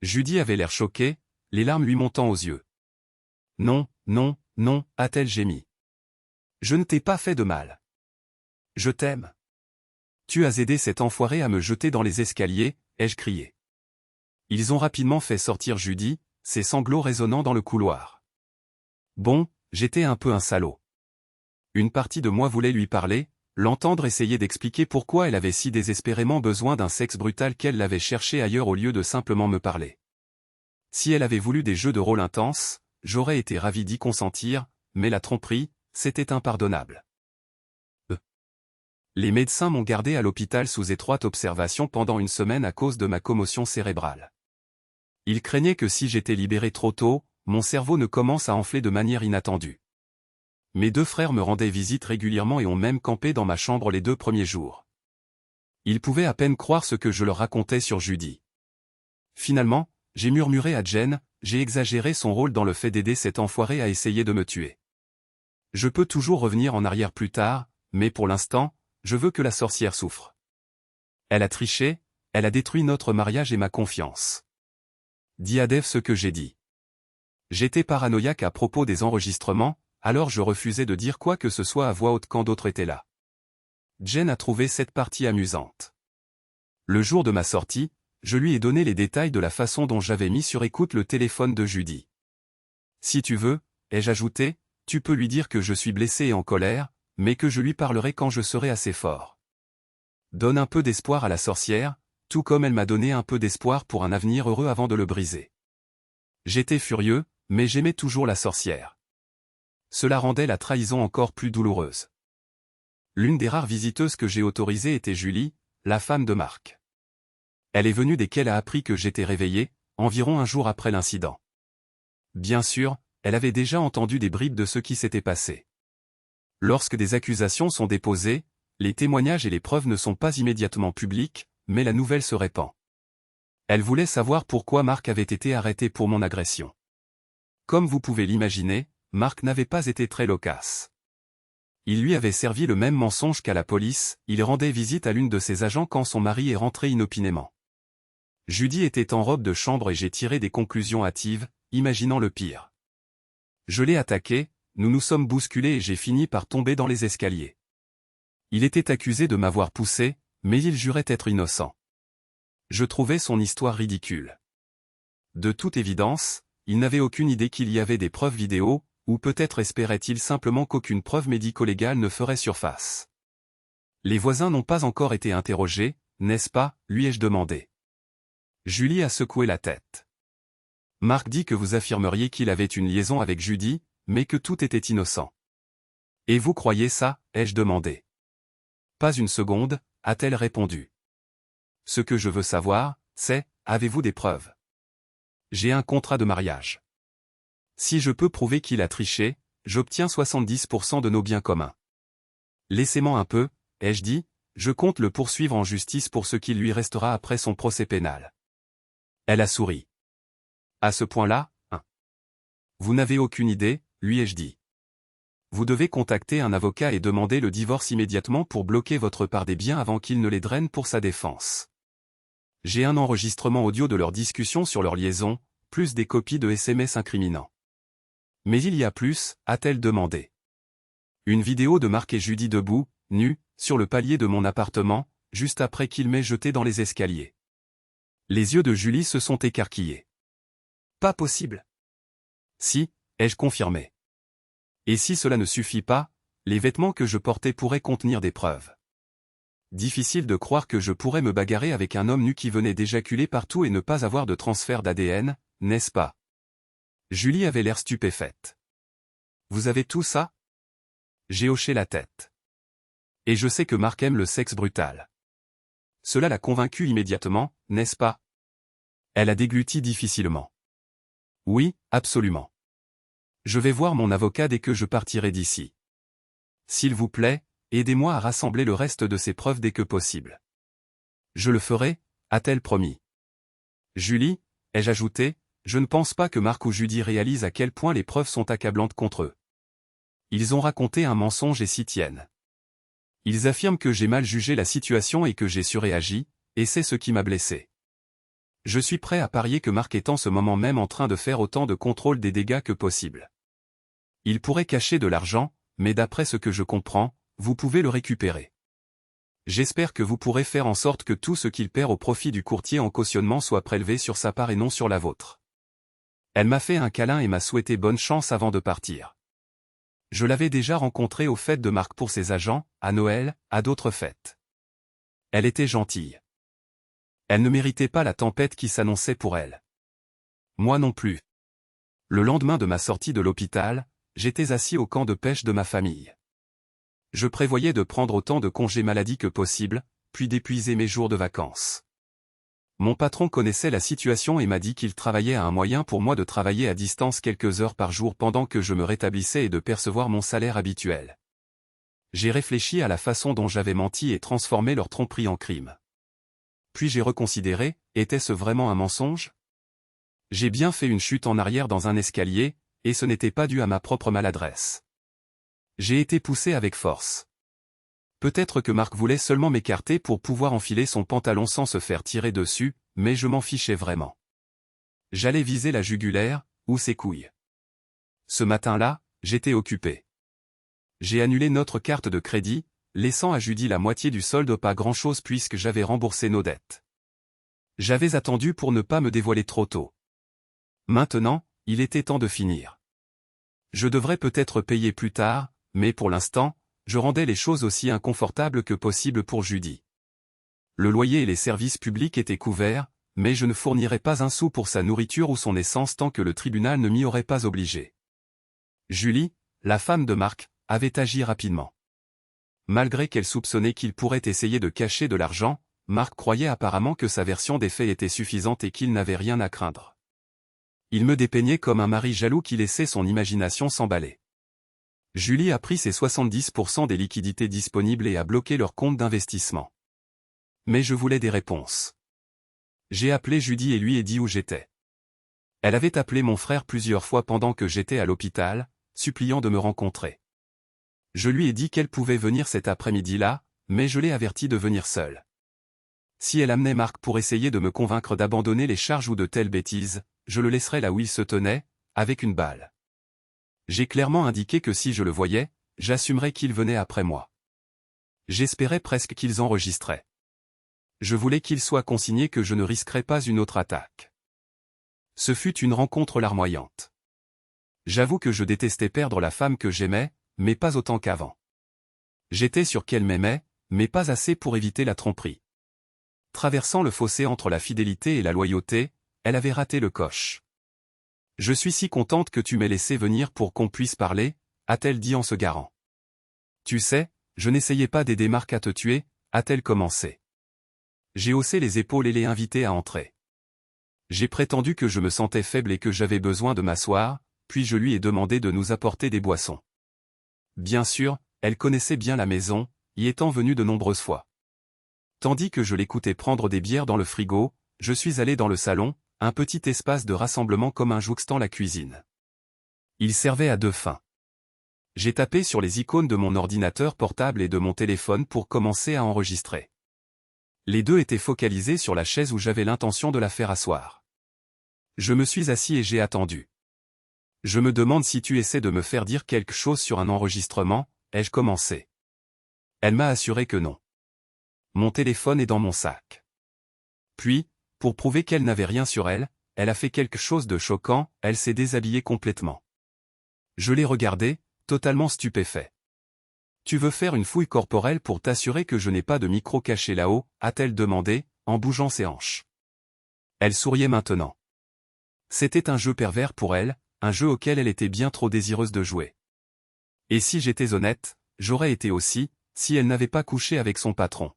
Judy avait l'air choquée, les larmes lui montant aux yeux. « Non, non, non » a-t-elle gémi. « Je ne t'ai pas fait de mal. Je t'aime. Tu as aidé cet enfoiré à me jeter dans les escaliers » ai-je crié. Ils ont rapidement fait sortir Judy, ses sanglots résonnant dans le couloir. Bon, j'étais un peu un salaud. Une partie de moi voulait lui parler, l'entendre essayer d'expliquer pourquoi elle avait si désespérément besoin d'un sexe brutal qu'elle l'avait cherché ailleurs au lieu de simplement me parler. Si elle avait voulu des jeux de rôle intenses, j'aurais été ravi d'y consentir, mais la tromperie, c'était impardonnable. Les médecins m'ont gardé à l'hôpital sous étroite observation pendant une semaine à cause de ma commotion cérébrale. Ils craignaient que si j'étais libéré trop tôt, mon cerveau ne commence à enfler de manière inattendue. Mes deux frères me rendaient visite régulièrement et ont même campé dans ma chambre les 2 premiers jours. Ils pouvaient à peine croire ce que je leur racontais sur Judy. Finalement, j'ai murmuré à Jen, j'ai exagéré son rôle dans le fait d'aider cet enfoiré à essayer de me tuer. Je peux toujours revenir en arrière plus tard, mais pour l'instant, je veux que la sorcière souffre. Elle a triché, elle a détruit notre mariage et ma confiance. Dis à Dave ce que j'ai dit. J'étais paranoïaque à propos des enregistrements, alors je refusais de dire quoi que ce soit à voix haute quand d'autres étaient là. Jen a trouvé cette partie amusante. Le jour de ma sortie, je lui ai donné les détails de la façon dont j'avais mis sur écoute le téléphone de Judy. Si tu veux, ai-je ajouté, tu peux lui dire que je suis blessé et en colère, mais que je lui parlerai quand je serai assez fort. Donne un peu d'espoir à la sorcière, tout comme elle m'a donné un peu d'espoir pour un avenir heureux avant de le briser. J'étais furieux, mais j'aimais toujours la sorcière. Cela rendait la trahison encore plus douloureuse. L'une des rares visiteuses que j'ai autorisées était Julie, la femme de Marc. Elle est venue dès qu'elle a appris que j'étais réveillé, environ un jour après l'incident. Bien sûr, elle avait déjà entendu des bribes de ce qui s'était passé. Lorsque des accusations sont déposées, les témoignages et les preuves ne sont pas immédiatement publics, mais la nouvelle se répand. Elle voulait savoir pourquoi Mark avait été arrêté pour mon agression. Comme vous pouvez l'imaginer, Mark n'avait pas été très loquace. Il lui avait servi le même mensonge qu'à la police, il rendait visite à l'une de ses agents quand son mari est rentré inopinément. Judy était en robe de chambre et j'ai tiré des conclusions hâtives, imaginant le pire. Je l'ai attaqué, nous nous sommes bousculés et j'ai fini par tomber dans les escaliers. Il était accusé de m'avoir poussé, mais il jurait être innocent. Je trouvais son histoire ridicule. De toute évidence, il n'avait aucune idée qu'il y avait des preuves vidéo, ou peut-être espérait-il simplement qu'aucune preuve médico-légale ne ferait surface. Les voisins n'ont pas encore été interrogés, n'est-ce pas, lui ai-je demandé. Julie a secoué la tête. Mark dit que vous affirmeriez qu'il avait une liaison avec Judy, mais que tout était innocent. Et vous croyez ça, ai-je demandé. Pas une seconde, a-t-elle répondu. Ce que je veux savoir, c'est, avez-vous des preuves? J'ai un contrat de mariage. Si je peux prouver qu'il a triché, j'obtiens 70% de nos biens communs. Laissez-moi un peu, ai-je dit, je compte le poursuivre en justice pour ce qui lui restera après son procès pénal. Elle a souri. À ce point-là, Vous n'avez aucune idée, lui ai-je dit. Vous devez contacter un avocat et demander le divorce immédiatement pour bloquer votre part des biens avant qu'il ne les draine pour sa défense. J'ai un enregistrement audio de leur discussion sur leur liaison, plus des copies de SMS incriminants. Mais il y a plus, a-t-elle demandé. Une vidéo de Mark et Judy debout, nus, sur le palier de mon appartement, juste après qu'il m'ait jeté dans les escaliers. Les yeux de Julie se sont écarquillés. Pas possible. Si, ai-je confirmé. Et si cela ne suffit pas, les vêtements que je portais pourraient contenir des preuves. Difficile de croire que je pourrais me bagarrer avec un homme nu qui venait d'éjaculer partout et ne pas avoir de transfert d'ADN, n'est-ce pas? Julie avait l'air stupéfaite. Vous avez tout ça? J'ai hoché la tête. Et je sais que Mark aime le sexe brutal. Cela l'a convaincue immédiatement, n'est-ce pas? Elle a dégluti difficilement. Oui, absolument. Je vais voir mon avocat dès que je partirai d'ici. S'il vous plaît, aidez-moi à rassembler le reste de ces preuves dès que possible. Je le ferai, a-t-elle promis. Julie, ai-je ajouté, je ne pense pas que Mark ou Judy réalisent à quel point les preuves sont accablantes contre eux. Ils ont raconté un mensonge et s'y tiennent. Ils affirment que j'ai mal jugé la situation et que j'ai surréagi, et c'est ce qui m'a blessé. Je suis prêt à parier que Mark est en ce moment même en train de faire autant de contrôle des dégâts que possible. Il pourrait cacher de l'argent, mais d'après ce que je comprends, vous pouvez le récupérer. J'espère que vous pourrez faire en sorte que tout ce qu'il perd au profit du courtier en cautionnement soit prélevé sur sa part et non sur la vôtre. Elle m'a fait un câlin et m'a souhaité bonne chance avant de partir. Je l'avais déjà rencontrée aux fêtes de Mark pour ses agents, à Noël, à d'autres fêtes. Elle était gentille. Elle ne méritait pas la tempête qui s'annonçait pour elle. Moi non plus. Le lendemain de ma sortie de l'hôpital, j'étais assis au camp de pêche de ma famille. Je prévoyais de prendre autant de congés maladie que possible, puis d'épuiser mes jours de vacances. Mon patron connaissait la situation et m'a dit qu'il travaillait à un moyen pour moi de travailler à distance quelques heures par jour pendant que je me rétablissais et de percevoir mon salaire habituel. J'ai réfléchi à la façon dont j'avais menti et transformé leur tromperie en crime. Puis j'ai reconsidéré, était-ce vraiment un mensonge? J'ai bien fait une chute en arrière dans un escalier, et ce n'était pas dû à ma propre maladresse. J'ai été poussé avec force. Peut-être que Mark voulait seulement m'écarter pour pouvoir enfiler son pantalon sans se faire tirer dessus, mais je m'en fichais vraiment. J'allais viser la jugulaire, ou ses couilles. Ce matin-là, j'étais occupé. J'ai annulé notre carte de crédit, laissant à Judy la moitié du solde, pas grand-chose puisque j'avais remboursé nos dettes. J'avais attendu pour ne pas me dévoiler trop tôt. Maintenant, il était temps de finir. Je devrais peut-être payer plus tard, mais pour l'instant, je rendais les choses aussi inconfortables que possible pour Judy. Le loyer et les services publics étaient couverts, mais je ne fournirais pas un sou pour sa nourriture ou son essence tant que le tribunal ne m'y aurait pas obligé. Julie, la femme de Mark, avait agi rapidement. Malgré qu'elle soupçonnait qu'il pourrait essayer de cacher de l'argent, Mark croyait apparemment que sa version des faits était suffisante et qu'il n'avait rien à craindre. Il me dépeignait comme un mari jaloux qui laissait son imagination s'emballer. Julie a pris ses 70% des liquidités disponibles et a bloqué leur compte d'investissement. Mais je voulais des réponses. J'ai appelé Judy et lui ai dit où j'étais. Elle avait appelé mon frère plusieurs fois pendant que j'étais à l'hôpital, suppliant de me rencontrer. Je lui ai dit qu'elle pouvait venir cet après-midi-là, mais je l'ai avertie de venir seule. Si elle amenait Marc pour essayer de me convaincre d'abandonner les charges ou de telles bêtises, je le laisserais là où il se tenait, avec une balle. J'ai clairement indiqué que si je le voyais, j'assumerais qu'il venait après moi. J'espérais presque qu'ils enregistraient. Je voulais qu'il soit consigné que je ne risquerais pas une autre attaque. Ce fut une rencontre larmoyante. J'avoue que je détestais perdre la femme que j'aimais, mais pas autant qu'avant. J'étais sûr qu'elle m'aimait, mais pas assez pour éviter la tromperie. Traversant le fossé entre la fidélité et la loyauté, elle avait raté le coche. « Je suis si contente que tu m'aies laissé venir pour qu'on puisse parler », a-t-elle dit en se garant. « Tu sais, je n'essayais pas d'aider Marc à te tuer », a-t-elle commencé. J'ai haussé les épaules et l'ai invité à entrer. J'ai prétendu que je me sentais faible et que j'avais besoin de m'asseoir, puis je lui ai demandé de nous apporter des boissons. Bien sûr, elle connaissait bien la maison, y étant venue de nombreuses fois. Tandis que je l'écoutais prendre des bières dans le frigo, je suis allé dans le salon, un petit espace de rassemblement commun jouxtant la cuisine. Il servait à deux fins. J'ai tapé sur les icônes de mon ordinateur portable et de mon téléphone pour commencer à enregistrer. Les deux étaient focalisés sur la chaise où j'avais l'intention de la faire asseoir. Je me suis assis et j'ai attendu. Je me demande si tu essaies de me faire dire quelque chose sur un enregistrement, ai-je commencé. Elle m'a assuré que non. Mon téléphone est dans mon sac. Puis, pour prouver qu'elle n'avait rien sur elle, elle a fait quelque chose de choquant, elle s'est déshabillée complètement. Je l'ai regardée, totalement stupéfait. Tu veux faire une fouille corporelle pour t'assurer que je n'ai pas de micro caché là-haut, a-t-elle demandé, en bougeant ses hanches. Elle souriait maintenant. C'était un jeu pervers pour elle, un jeu auquel elle était bien trop désireuse de jouer. Et si j'étais honnête, j'aurais été aussi, si elle n'avait pas couché avec son patron.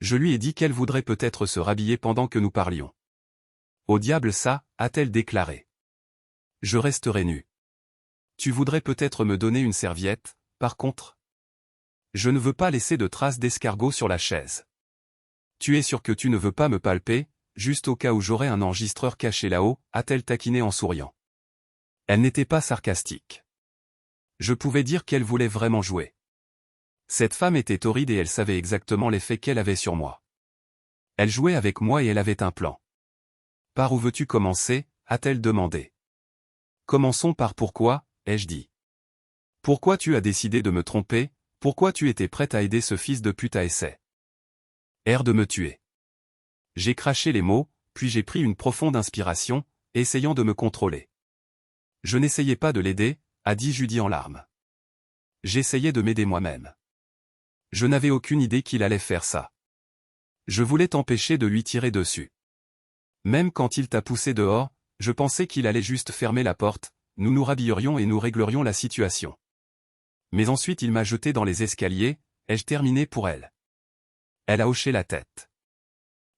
Je lui ai dit qu'elle voudrait peut-être se rhabiller pendant que nous parlions. Au diable ça, a-t-elle déclaré. Je resterai nue. Tu voudrais peut-être me donner une serviette, par contre? Je ne veux pas laisser de traces d'escargot sur la chaise. Tu es sûr que tu ne veux pas me palper, juste au cas où j'aurais un enregistreur caché là-haut, a-t-elle taquiné en souriant. Elle n'était pas sarcastique. Je pouvais dire qu'elle voulait vraiment jouer. Cette femme était torride et elle savait exactement l'effet qu'elle avait sur moi. Elle jouait avec moi et elle avait un plan. Par où veux-tu commencer, a-t-elle demandé. Commençons par pourquoi, ai-je dit. Pourquoi tu as décidé de me tromper, pourquoi tu étais prête à aider ce fils de pute à essai. Air de me tuer. J'ai craché les mots, puis j'ai pris une profonde inspiration, essayant de me contrôler. Je n'essayais pas de l'aider, a dit Judy en larmes. J'essayais de m'aider moi-même. Je n'avais aucune idée qu'il allait faire ça. Je voulais t'empêcher de lui tirer dessus. Même quand il t'a poussé dehors, je pensais qu'il allait juste fermer la porte, nous nous rhabillerions et nous réglerions la situation. Mais ensuite il m'a jeté dans les escaliers, ai-je terminé pour elle. Elle a hoché la tête.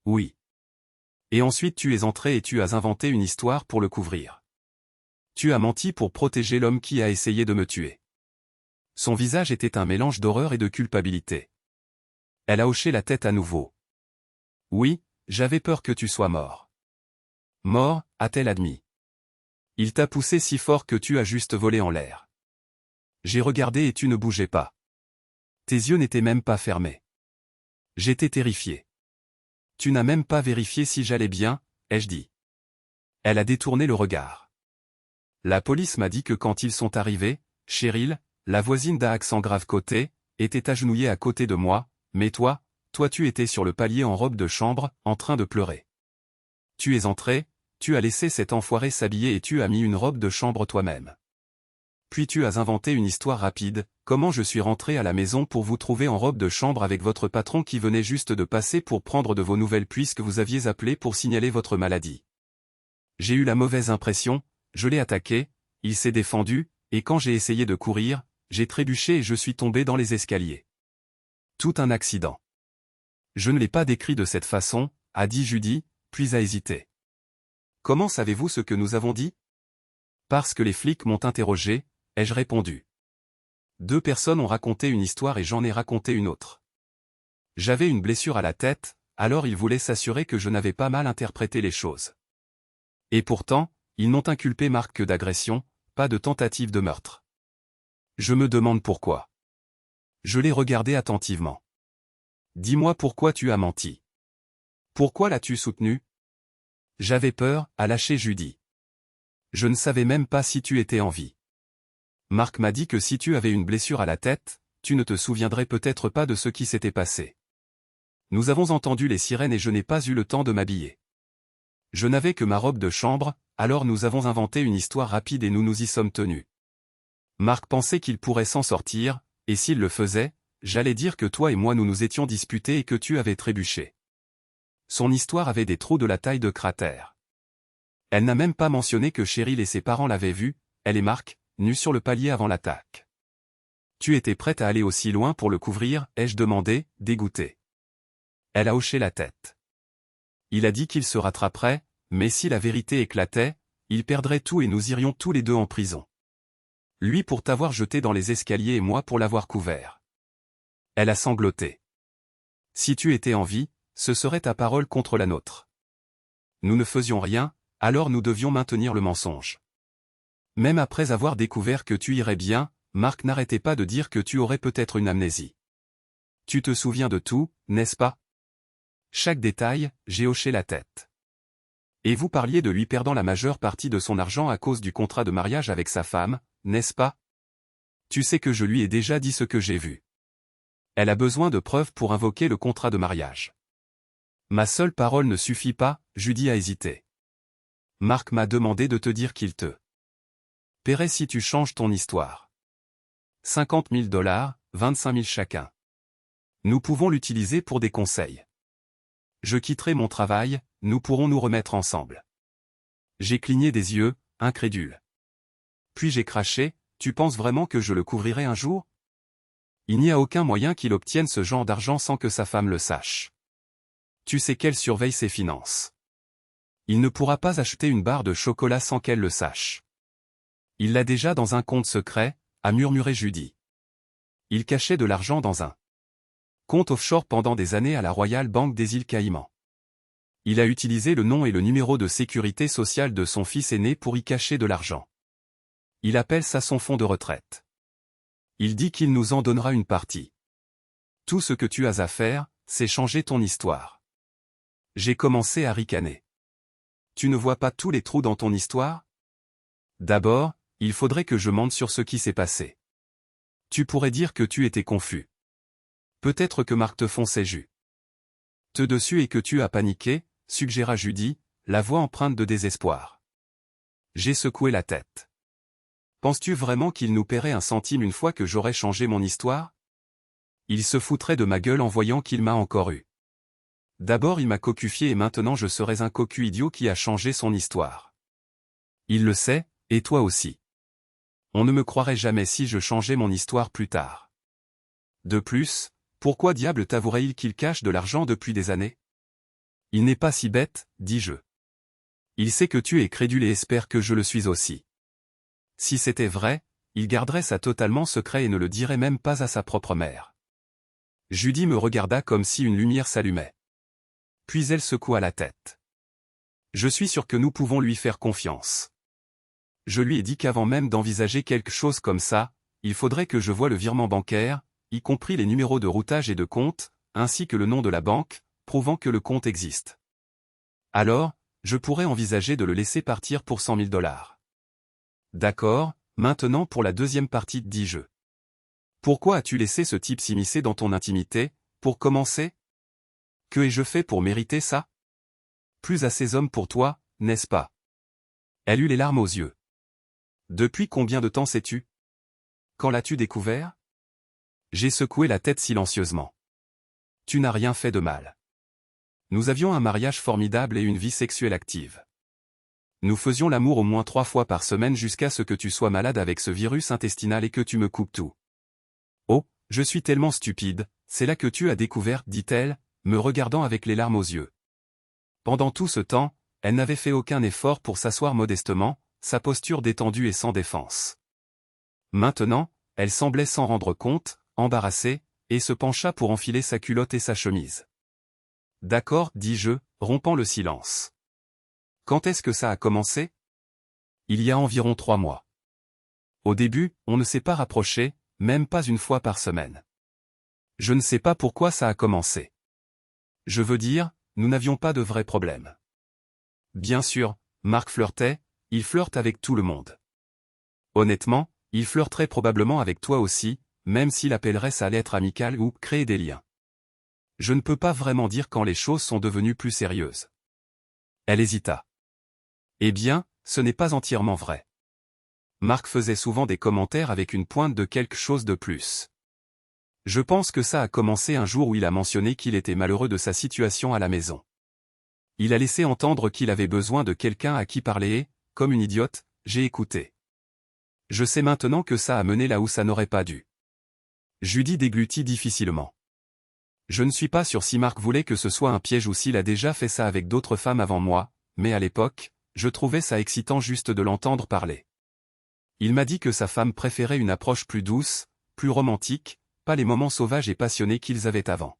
Oui. Et ensuite tu es entré et tu as inventé une histoire pour le couvrir. Tu as menti pour protéger l'homme qui a essayé de me tuer. Son visage était un mélange d'horreur et de culpabilité. Elle a hoché la tête à nouveau. Oui, j'avais peur que tu sois mort. Mort, a-t-elle admis. Il t'a poussé si fort que tu as juste volé en l'air. J'ai regardé et tu ne bougeais pas. Tes yeux n'étaient même pas fermés. J'étais terrifié. Tu n'as même pas vérifié si j'allais bien, ai-je dit. Elle a détourné le regard. La police m'a dit que quand ils sont arrivés, Cheryl, la voisine d'un accent grave côté, était agenouillée à côté de moi, mais toi tu étais sur le palier en robe de chambre, en train de pleurer. Tu es entré, tu as laissé cet enfoiré s'habiller et tu as mis une robe de chambre toi-même. Puis tu as inventé une histoire rapide, comment je suis rentré à la maison pour vous trouver en robe de chambre avec votre patron qui venait juste de passer pour prendre de vos nouvelles puisque vous aviez appelé pour signaler votre maladie. J'ai eu la mauvaise impression, je l'ai attaqué, il s'est défendu, et quand j'ai essayé de courir, j'ai trébuché et je suis tombé dans les escaliers. Tout un accident. Je ne l'ai pas décrit de cette façon, a dit Judy, puis a hésité. Comment savez-vous ce que nous avons dit? Parce que les flics m'ont interrogé, ai-je répondu. 2 personnes ont raconté une histoire et j'en ai raconté une autre. J'avais une blessure à la tête, alors ils voulaient s'assurer que je n'avais pas mal interprété les choses. Et pourtant, ils n'ont inculpé Marc que d'agression, pas de tentative de meurtre. Je me demande pourquoi. Je l'ai regardé attentivement. Dis-moi pourquoi tu as menti. Pourquoi l'as-tu soutenu? J'avais peur, a lâché Judy. Je ne savais même pas si tu étais en vie. Marc m'a dit que si tu avais une blessure à la tête, tu ne te souviendrais peut-être pas de ce qui s'était passé. Nous avons entendu les sirènes et je n'ai pas eu le temps de m'habiller. Je n'avais que ma robe de chambre, alors nous avons inventé une histoire rapide et nous nous y sommes tenus. Marc pensait qu'il pourrait s'en sortir, et s'il le faisait, j'allais dire que toi et moi nous nous étions disputés et que tu avais trébuché. Son histoire avait des trous de la taille de cratères. Elle n'a même pas mentionné que Cheryl et ses parents l'avaient vue, elle et Marc, nus sur le palier avant l'attaque. Tu étais prête à aller aussi loin pour le couvrir, ai-je demandé, dégoûté. Elle a hoché la tête. Il a dit qu'il se rattraperait, mais si la vérité éclatait, il perdrait tout et nous irions tous les deux en prison. Lui pour t'avoir jeté dans les escaliers et moi pour l'avoir couvert. Elle a sangloté. Si tu étais en vie, ce serait ta parole contre la nôtre. Nous ne faisions rien, alors nous devions maintenir le mensonge. Même après avoir découvert que tu irais bien, Marc n'arrêtait pas de dire que tu aurais peut-être une amnésie. Tu te souviens de tout, n'est-ce pas? Chaque détail, j'ai hoché la tête. Et vous parliez de lui perdant la majeure partie de son argent à cause du contrat de mariage avec sa femme, n'est-ce pas? Tu sais que je lui ai déjà dit ce que j'ai vu. Elle a besoin de preuves pour invoquer le contrat de mariage. Ma seule parole ne suffit pas, Judy a hésité. Marc m'a demandé de te dire qu'il te paierait si tu changes ton histoire. 50 000 $, 25 000 chacun. Nous pouvons l'utiliser pour des conseils. Je quitterai mon travail, nous pourrons nous remettre ensemble. J'ai cligné des yeux, incrédule. Puis j'ai craché, tu penses vraiment que je le couvrirai un jour? Il n'y a aucun moyen qu'il obtienne ce genre d'argent sans que sa femme le sache. Tu sais qu'elle surveille ses finances. Il ne pourra pas acheter une barre de chocolat sans qu'elle le sache. Il l'a déjà dans un compte secret, a murmuré Judy. Il cachait de l'argent dans un compte offshore pendant des années à la Royal Bank des îles Caïmans. Il a utilisé le nom et le numéro de sécurité sociale de son fils aîné pour y cacher de l'argent. Il appelle ça son fonds de retraite. Il dit qu'il nous en donnera une partie. Tout ce que tu as à faire, c'est changer ton histoire. J'ai commencé à ricaner. Tu ne vois pas tous les trous dans ton histoire? D'abord, il faudrait que je mente sur ce qui s'est passé. Tu pourrais dire que tu étais confus. Peut-être que Marc te fonçait jus. Te dessus et que tu as paniqué, suggéra Judy, la voix empreinte de désespoir. J'ai secoué la tête. Penses-tu vraiment qu'il nous paierait un centime une fois que j'aurais changé mon histoire? Il se foutrait de ma gueule en voyant qu'il m'a encore eu. D'abord il m'a cocufié et maintenant je serais un cocu idiot qui a changé son histoire. Il le sait, et toi aussi. On ne me croirait jamais si je changeais mon histoire plus tard. De plus, pourquoi diable t'avouerait-il qu'il cache de l'argent depuis des années? Il n'est pas si bête, dis-je. Il sait que tu es crédule et espère que je le suis aussi. Si c'était vrai, il garderait ça totalement secret et ne le dirait même pas à sa propre mère. Judy me regarda comme si une lumière s'allumait. Puis elle secoua la tête. Je suis sûr que nous pouvons lui faire confiance. Je lui ai dit qu'avant même d'envisager quelque chose comme ça, il faudrait que je voie le virement bancaire, y compris les numéros de routage et de compte, ainsi que le nom de la banque, prouvant que le compte existe. Alors, je pourrais envisager de le laisser partir pour 100 000 $. D'accord, maintenant pour la deuxième partie, dis-je. Pourquoi as-tu laissé ce type s'immiscer dans ton intimité, pour commencer? Que ai-je fait pour mériter ça? Plus à ces hommes pour toi, n'est-ce pas? Elle eut les larmes aux yeux. Depuis combien de temps sais-tu? Quand l'as-tu découvert? J'ai secoué la tête silencieusement. Tu n'as rien fait de mal. Nous avions un mariage formidable et une vie sexuelle active. Nous faisions l'amour au moins 3 fois par semaine jusqu'à ce que tu sois malade avec ce virus intestinal et que tu me coupes tout. Oh, je suis tellement stupide, c'est là que tu as découvert, dit-elle, me regardant avec les larmes aux yeux. Pendant tout ce temps, elle n'avait fait aucun effort pour s'asseoir modestement, sa posture détendue et sans défense. Maintenant, elle semblait s'en rendre compte, embarrassée, et se pencha pour enfiler sa culotte et sa chemise. « D'accord, dis-je, rompant le silence. Quand est-ce que ça a commencé ? Il y a environ 3 mois. Au début, on ne s'est pas rapproché, même pas une fois par semaine. Je ne sais pas pourquoi ça a commencé. Je veux dire, nous n'avions pas de vrais problèmes. Bien sûr, Marc flirtait, il flirte avec tout le monde. Honnêtement, il flirterait probablement avec toi aussi, même s'il appellerait ça l'être amical ou créer des liens. Je ne peux pas vraiment dire quand les choses sont devenues plus sérieuses. Elle hésita. Eh bien, ce n'est pas entièrement vrai. Marc faisait souvent des commentaires avec une pointe de quelque chose de plus. Je pense que ça a commencé un jour où il a mentionné qu'il était malheureux de sa situation à la maison. Il a laissé entendre qu'il avait besoin de quelqu'un à qui parler et, comme une idiote, j'ai écouté. Je sais maintenant que ça a mené là où ça n'aurait pas dû. Judy déglutit difficilement. Je ne suis pas sûr si Marc voulait que ce soit un piège ou s'il a déjà fait ça avec d'autres femmes avant moi, mais à l'époque, je trouvais ça excitant juste de l'entendre parler. Il m'a dit que sa femme préférait une approche plus douce, plus romantique, pas les moments sauvages et passionnés qu'ils avaient avant.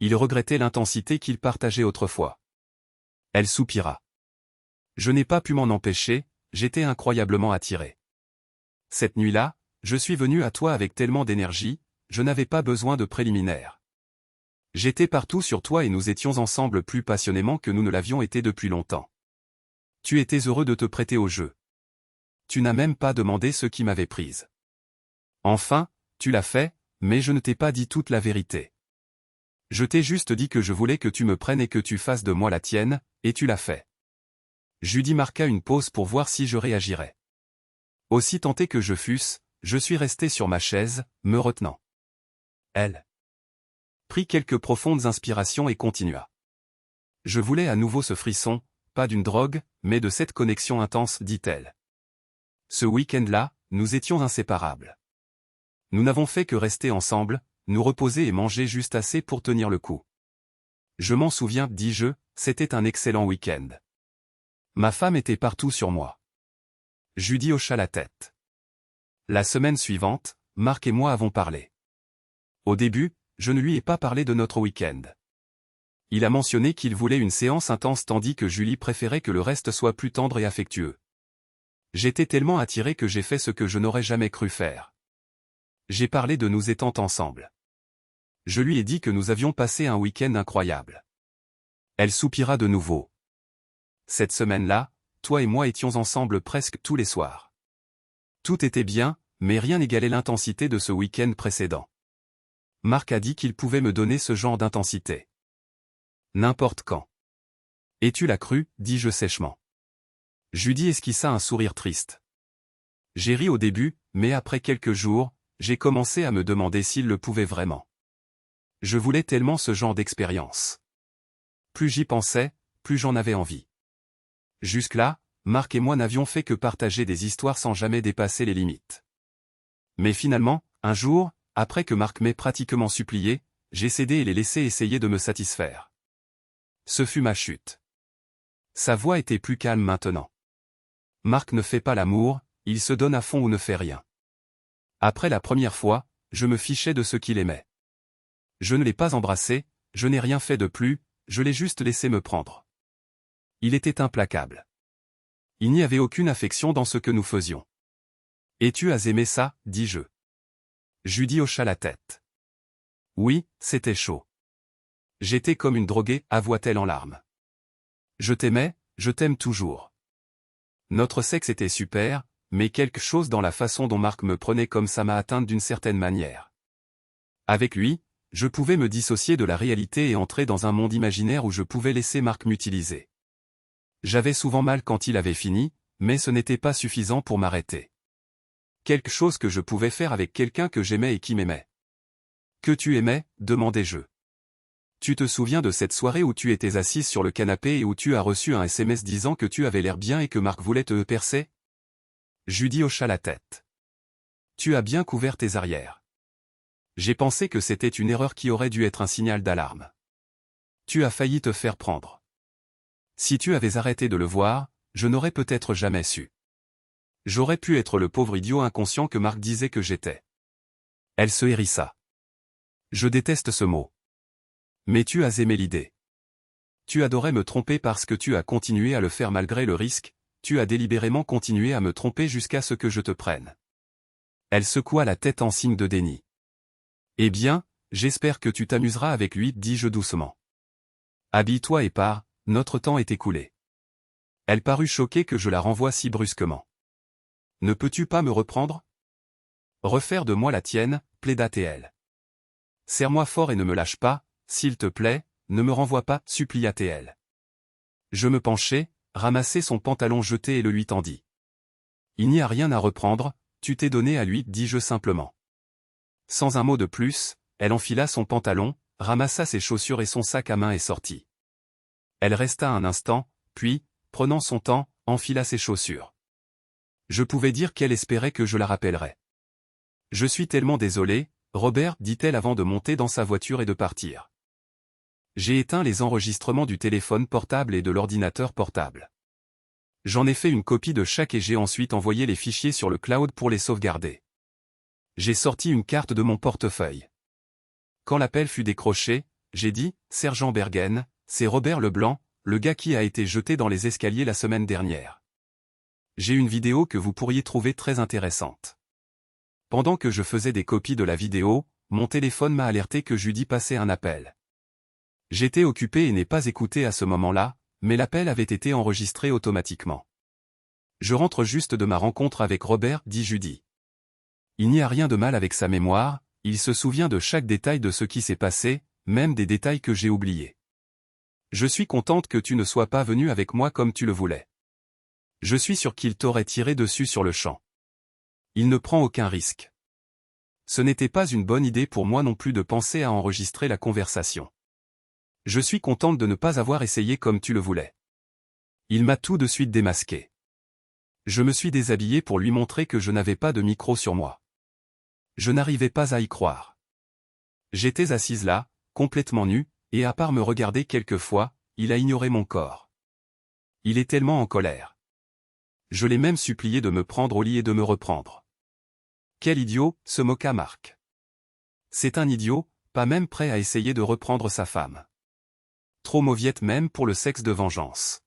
Il regrettait l'intensité qu'ils partageaient autrefois. Elle soupira. Je n'ai pas pu m'en empêcher, j'étais incroyablement attiré. Cette nuit-là, je suis venu à toi avec tellement d'énergie, je n'avais pas besoin de préliminaires. J'étais partout sur toi et nous étions ensemble plus passionnément que nous ne l'avions été depuis longtemps. Tu étais heureux de te prêter au jeu. Tu n'as même pas demandé ce qui m'avait prise. Enfin, tu l'as fait, mais je ne t'ai pas dit toute la vérité. Je t'ai juste dit que je voulais que tu me prennes et que tu fasses de moi la tienne, et tu l'as fait. Judy marqua une pause pour voir si je réagirais. Aussi tenté que je fusse, je suis resté sur ma chaise, me retenant. Elle prit quelques profondes inspirations et continua. Je voulais à nouveau ce frisson, pas d'une drogue, mais de cette connexion intense, dit-elle. Ce week-end-là, nous étions inséparables. Nous n'avons fait que rester ensemble, nous reposer et manger juste assez pour tenir le coup. Je m'en souviens, dis-je, c'était un excellent week-end. Ma femme était partout sur moi. Judy hocha la tête. La semaine suivante, Marc et moi avons parlé. Au début, je ne lui ai pas parlé de notre week-end. Il a mentionné qu'il voulait une séance intense tandis que Julie préférait que le reste soit plus tendre et affectueux. J'étais tellement attiré que j'ai fait ce que je n'aurais jamais cru faire. J'ai parlé de nous étant ensemble. Je lui ai dit que nous avions passé un week-end incroyable. Elle soupira de nouveau. Cette semaine-là, toi et moi étions ensemble presque tous les soirs. Tout était bien, mais rien n'égalait l'intensité de ce week-end précédent. Marc a dit qu'il pouvait me donner ce genre d'intensité. N'importe quand. Et tu l'as cru, dis-je sèchement. Judy esquissa un sourire triste. J'ai ri au début, mais après quelques jours, j'ai commencé à me demander s'il le pouvait vraiment. Je voulais tellement ce genre d'expérience. Plus j'y pensais, plus j'en avais envie. Jusque-là, Marc et moi n'avions fait que partager des histoires sans jamais dépasser les limites. Mais finalement, un jour, après que Marc m'ait pratiquement supplié, j'ai cédé et l'ai laissé essayer de me satisfaire. Ce fut ma chute. Sa voix était plus calme maintenant. Marc ne fait pas l'amour, il se donne à fond ou ne fait rien. Après la première fois, je me fichais de ce qu'il aimait. Je ne l'ai pas embrassé, je n'ai rien fait de plus, je l'ai juste laissé me prendre. Il était implacable. Il n'y avait aucune affection dans ce que nous faisions. Et tu as aimé ça, dis-je. Judy hocha la tête. Oui, c'était chaud. J'étais comme une droguée, avoua-t-elle en larmes. Je t'aimais, je t'aime toujours. Notre sexe était super, mais quelque chose dans la façon dont Marc me prenait comme ça m'a atteinte d'une certaine manière. Avec lui, je pouvais me dissocier de la réalité et entrer dans un monde imaginaire où je pouvais laisser Marc m'utiliser. J'avais souvent mal quand il avait fini, mais ce n'était pas suffisant pour m'arrêter. Quelque chose que je pouvais faire avec quelqu'un que j'aimais et qui m'aimait. Que tu aimais, demandai-je. Tu te souviens de cette soirée où tu étais assise sur le canapé et où tu as reçu un SMS disant que tu avais l'air bien et que Marc voulait te percer? Judy hocha la tête. Tu as bien couvert tes arrières. J'ai pensé que c'était une erreur qui aurait dû être un signal d'alarme. Tu as failli te faire prendre. Si tu avais arrêté de le voir, je n'aurais peut-être jamais su. J'aurais pu être le pauvre idiot inconscient que Marc disait que j'étais. Elle se hérissa. Je déteste ce mot. Mais tu as aimé l'idée. Tu adorais me tromper parce que tu as continué à le faire malgré le risque, tu as délibérément continué à me tromper jusqu'à ce que je te prenne. Elle secoua la tête en signe de déni. Eh bien, j'espère que tu t'amuseras avec lui, dis-je doucement. Habille-toi et pars, notre temps est écoulé. Elle parut choquée que je la renvoie si brusquement. Ne peux-tu pas me reprendre? Refaire de moi la tienne, plaida-t-elle. Serre-moi fort et ne me lâche pas, s'il te plaît, ne me renvoie pas, supplia-t-elle. Je me penchai, ramassai son pantalon jeté et le lui tendis. Il n'y a rien à reprendre, tu t'es donné à lui, dis-je simplement. Sans un mot de plus, elle enfila son pantalon, ramassa ses chaussures et son sac à main et sortit. Elle resta un instant, puis, prenant son temps, enfila ses chaussures. Je pouvais dire qu'elle espérait que je la rappellerais. Je suis tellement désolé, Robert, dit-elle avant de monter dans sa voiture et de partir. J'ai éteint les enregistrements du téléphone portable et de l'ordinateur portable. J'en ai fait une copie de chaque et j'ai ensuite envoyé les fichiers sur le cloud pour les sauvegarder. J'ai sorti une carte de mon portefeuille. Quand l'appel fut décroché, j'ai dit, Sergent Bergen, c'est Robert Leblanc, le gars qui a été jeté dans les escaliers la semaine dernière. J'ai une vidéo que vous pourriez trouver très intéressante. Pendant que je faisais des copies de la vidéo, mon téléphone m'a alerté que Judy passait un appel. J'étais occupé et n'ai pas écouté à ce moment-là, mais l'appel avait été enregistré automatiquement. Je rentre juste de ma rencontre avec Robert, dit Judy. Il n'y a rien de mal avec sa mémoire, il se souvient de chaque détail de ce qui s'est passé, même des détails que j'ai oubliés. Je suis contente que tu ne sois pas venu avec moi comme tu le voulais. Je suis sûr qu'il t'aurait tiré dessus sur le champ. Il ne prend aucun risque. Ce n'était pas une bonne idée pour moi non plus de penser à enregistrer la conversation. Je suis contente de ne pas avoir essayé comme tu le voulais. Il m'a tout de suite démasqué. Je me suis déshabillé pour lui montrer que je n'avais pas de micro sur moi. Je n'arrivais pas à y croire. J'étais assise là, complètement nue, et à part me regarder quelquefois, il a ignoré mon corps. Il est tellement en colère. Je l'ai même supplié de me prendre au lit et de me reprendre. Quel idiot, se moqua Marc. C'est un idiot, pas même prêt à essayer de reprendre sa femme. Trop mauviette même pour le sexe de vengeance.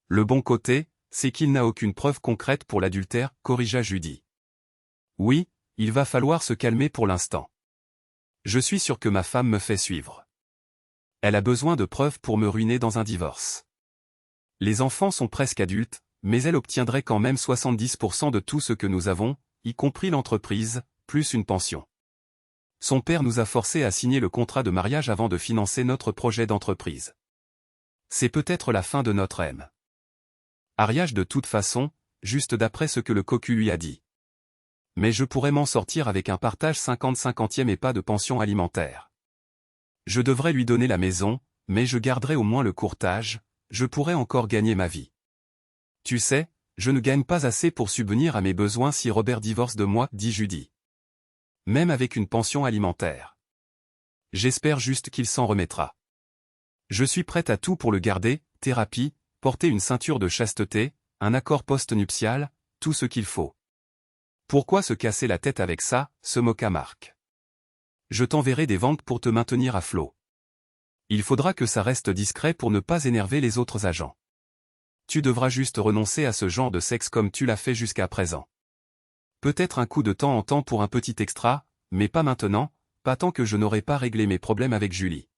Le bon côté, c'est qu'il n'a aucune preuve concrète pour l'adultère, corrigea Judy. Oui, il va falloir se calmer pour l'instant. Je suis sûr que ma femme me fait suivre. Elle a besoin de preuves pour me ruiner dans un divorce. Les enfants sont presque adultes, mais elle obtiendrait quand même 70% de tout ce que nous avons, y compris l'entreprise, plus une pension. Son père nous a forcés à signer le contrat de mariage avant de financer notre projet d'entreprise. C'est peut-être la fin de notre aime. Ariage de toute façon, juste d'après ce que le cocu lui a dit. Mais je pourrais m'en sortir avec un partage 50-50e et pas de pension alimentaire. Je devrais lui donner la maison, mais je garderai au moins le courtage, je pourrais encore gagner ma vie. Tu sais, je ne gagne pas assez pour subvenir à mes besoins si Robert divorce de moi, dit Judy. Même avec une pension alimentaire. J'espère juste qu'il s'en remettra. Je suis prête à tout pour le garder, thérapie, porter une ceinture de chasteté, un accord post-nuptial, tout ce qu'il faut. Pourquoi se casser la tête avec ça, se moqua Marc. Je t'enverrai des ventes pour te maintenir à flot. Il faudra que ça reste discret pour ne pas énerver les autres agents. Tu devras juste renoncer à ce genre de sexe comme tu l'as fait jusqu'à présent. Peut-être un coup de temps en temps pour un petit extra, mais pas maintenant, pas tant que je n'aurai pas réglé mes problèmes avec Julie.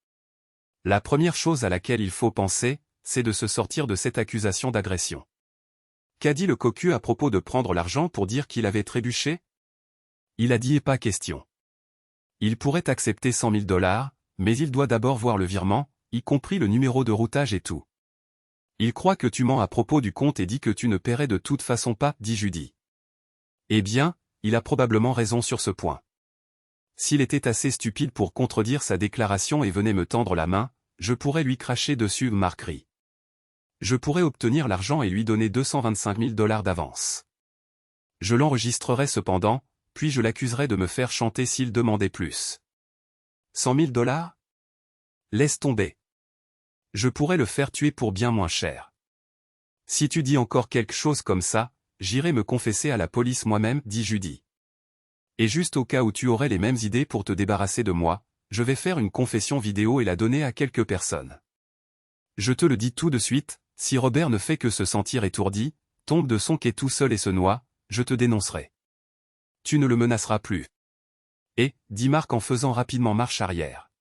La première chose à laquelle il faut penser, c'est de se sortir de cette accusation d'agression. Qu'a dit le cocu à propos de prendre l'argent pour dire qu'il avait trébuché? Il a dit et pas question. Il pourrait accepter 100 000 $, mais il doit d'abord voir le virement, y compris le numéro de routage et tout. Il croit que tu mens à propos du compte et dit que tu ne paierais de toute façon pas, dit Judy. Eh bien, il a probablement raison sur ce point. S'il était assez stupide pour contredire sa déclaration et venait me tendre la main, je pourrais lui cracher dessus, Marc rit. Je pourrais obtenir l'argent et lui donner 225 000 $ d'avance. Je l'enregistrerai cependant, puis je l'accuserai de me faire chanter s'il demandait plus. 100 000 $? Laisse tomber. Je pourrais le faire tuer pour bien moins cher. Si tu dis encore quelque chose comme ça, j'irai me confesser à la police moi-même, dit Judy. Et juste au cas où tu aurais les mêmes idées pour te débarrasser de moi, je vais faire une confession vidéo et la donner à quelques personnes. Je te le dis tout de suite, si Robert ne fait que se sentir étourdi, tombe de son quai tout seul et se noie, je te dénoncerai. Tu ne le menaceras plus. Et, dit Mark en faisant rapidement marche arrière.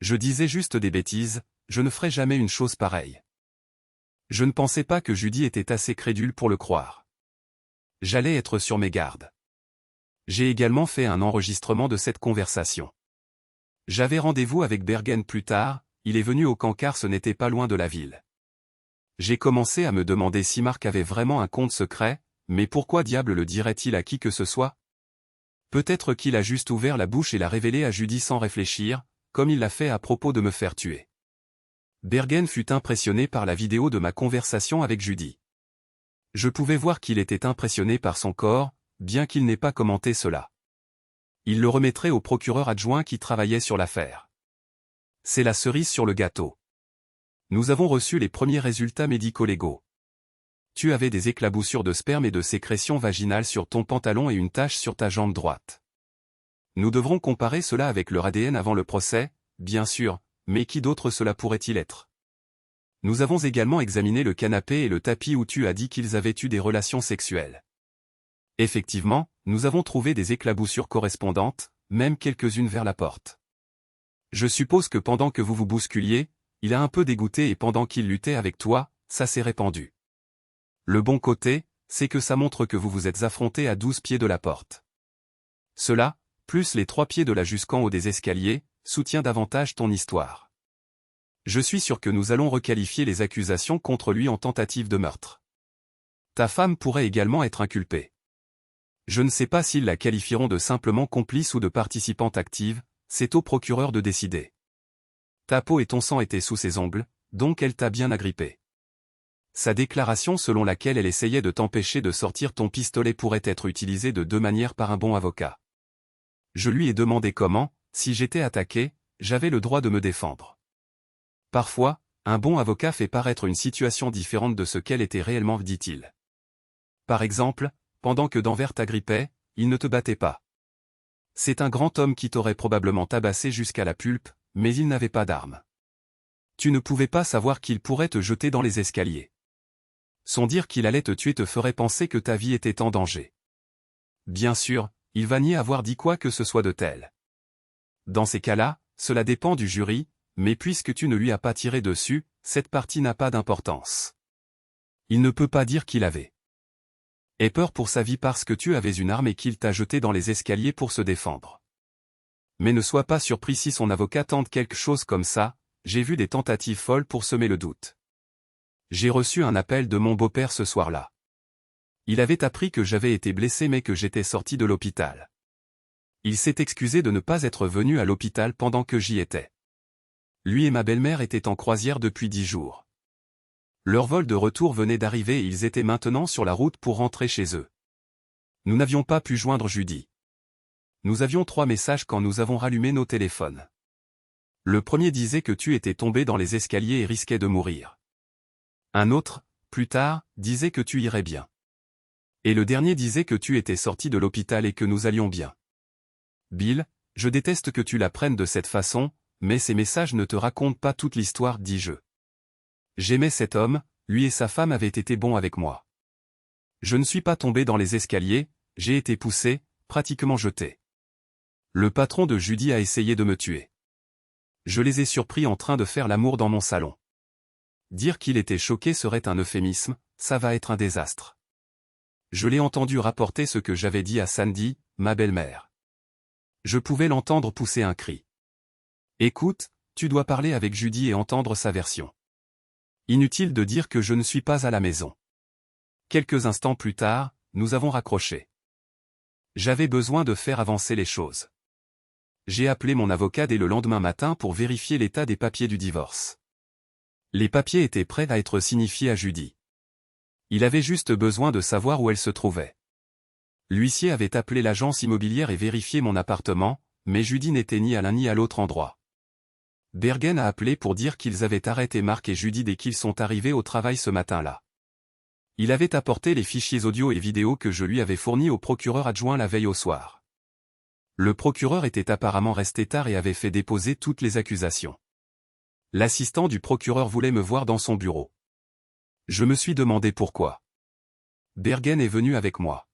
Je disais juste des bêtises, je ne ferai jamais une chose pareille. Je ne pensais pas que Judy était assez crédule pour le croire. J'allais être sur mes gardes. J'ai également fait un enregistrement de cette conversation. J'avais rendez-vous avec Bergen plus tard, il est venu au camp car ce n'était pas loin de la ville. J'ai commencé à me demander si Mark avait vraiment un compte secret, mais pourquoi diable le dirait-il à qui que ce soit? Peut-être qu'il a juste ouvert la bouche et l'a révélé à Judy sans réfléchir, comme il l'a fait à propos de me faire tuer. Bergen fut impressionné par la vidéo de ma conversation avec Judy. Je pouvais voir qu'il était impressionné par son corps, bien qu'il n'ait pas commenté cela. Il le remettrait au procureur adjoint qui travaillait sur l'affaire. C'est la cerise sur le gâteau. Nous avons reçu les premiers résultats médico-légaux. Tu avais des éclaboussures de sperme et de sécrétions vaginales sur ton pantalon et une tache sur ta jambe droite. Nous devrons comparer cela avec leur ADN avant le procès, bien sûr, mais qui d'autre cela pourrait-il être? Nous avons également examiné le canapé et le tapis où tu as dit qu'ils avaient eu des relations sexuelles. Effectivement, nous avons trouvé des éclaboussures correspondantes, même quelques-unes vers la porte. Je suppose que pendant que vous vous bousculiez, il a un peu dégoûté et pendant qu'il luttait avec toi, ça s'est répandu. Le bon côté, c'est que ça montre que vous vous êtes affrontés à 12 pieds de la porte. Cela, plus les 3 pieds de là jusqu'en haut des escaliers, soutient davantage ton histoire. Je suis sûr que nous allons requalifier les accusations contre lui en tentative de meurtre. Ta femme pourrait également être inculpée. Je ne sais pas s'ils la qualifieront de simplement complice ou de participante active, c'est au procureur de décider. Ta peau et ton sang étaient sous ses ongles, donc elle t'a bien agrippé. Sa déclaration selon laquelle elle essayait de t'empêcher de sortir ton pistolet pourrait être utilisée de 2 manières par un bon avocat. Je lui ai demandé comment, si j'étais attaqué, j'avais le droit de me défendre. Parfois, un bon avocat fait paraître une situation différente de ce qu'elle était réellement, dit-il. Par exemple, pendant que Danvers t'agrippait, il ne te battait pas. C'est un grand homme qui t'aurait probablement tabassé jusqu'à la pulpe, mais il n'avait pas d'arme. Tu ne pouvais pas savoir qu'il pourrait te jeter dans les escaliers. Son dire qu'il allait te tuer te ferait penser que ta vie était en danger. Bien sûr, il va nier avoir dit quoi que ce soit de tel. Dans ces cas-là, cela dépend du jury, mais puisque tu ne lui as pas tiré dessus, cette partie n'a pas d'importance. Il ne peut pas dire qu'il avait peur pour sa vie parce que tu avais une arme et qu'il t'a jeté dans les escaliers pour se défendre. Mais ne sois pas surpris si son avocat tente quelque chose comme ça, j'ai vu des tentatives folles pour semer le doute. J'ai reçu un appel de mon beau-père ce soir-là. Il avait appris que j'avais été blessé mais que j'étais sorti de l'hôpital. Il s'est excusé de ne pas être venu à l'hôpital pendant que j'y étais. Lui et ma belle-mère étaient en croisière depuis 10 jours. Leur vol de retour venait d'arriver et ils étaient maintenant sur la route pour rentrer chez eux. Nous n'avions pas pu joindre Judy. Nous avions 3 messages quand nous avons rallumé nos téléphones. Le premier disait que tu étais tombé dans les escaliers et risquais de mourir. Un autre, plus tard, disait que tu irais bien. Et le dernier disait que tu étais sorti de l'hôpital et que nous allions bien. Bill, je déteste que tu la prennes de cette façon, mais ces messages ne te racontent pas toute l'histoire, dis-je. J'aimais cet homme, lui et sa femme avaient été bons avec moi. Je ne suis pas tombé dans les escaliers, j'ai été poussé, pratiquement jeté. Le patron de Judy a essayé de me tuer. Je les ai surpris en train de faire l'amour dans mon salon. Dire qu'il était choqué serait un euphémisme, ça va être un désastre. Je l'ai entendu rapporter ce que j'avais dit à Sandy, ma belle-mère. Je pouvais l'entendre pousser un cri. Écoute, tu dois parler avec Judy et entendre sa version. Inutile de dire que je ne suis pas à la maison. Quelques instants plus tard, nous avons raccroché. J'avais besoin de faire avancer les choses. J'ai appelé mon avocat dès le lendemain matin pour vérifier l'état des papiers du divorce. Les papiers étaient prêts à être signifiés à Judy. Il avait juste besoin de savoir où elle se trouvait. L'huissier avait appelé l'agence immobilière et vérifié mon appartement, mais Judy n'était ni à l'un ni à l'autre endroit. Bergen a appelé pour dire qu'ils avaient arrêté Mark et Judy dès qu'ils sont arrivés au travail ce matin-là. Il avait apporté les fichiers audio et vidéo que je lui avais fournis au procureur adjoint la veille au soir. Le procureur était apparemment resté tard et avait fait déposer toutes les accusations. L'assistant du procureur voulait me voir dans son bureau. Je me suis demandé pourquoi. Bergen est venu avec moi.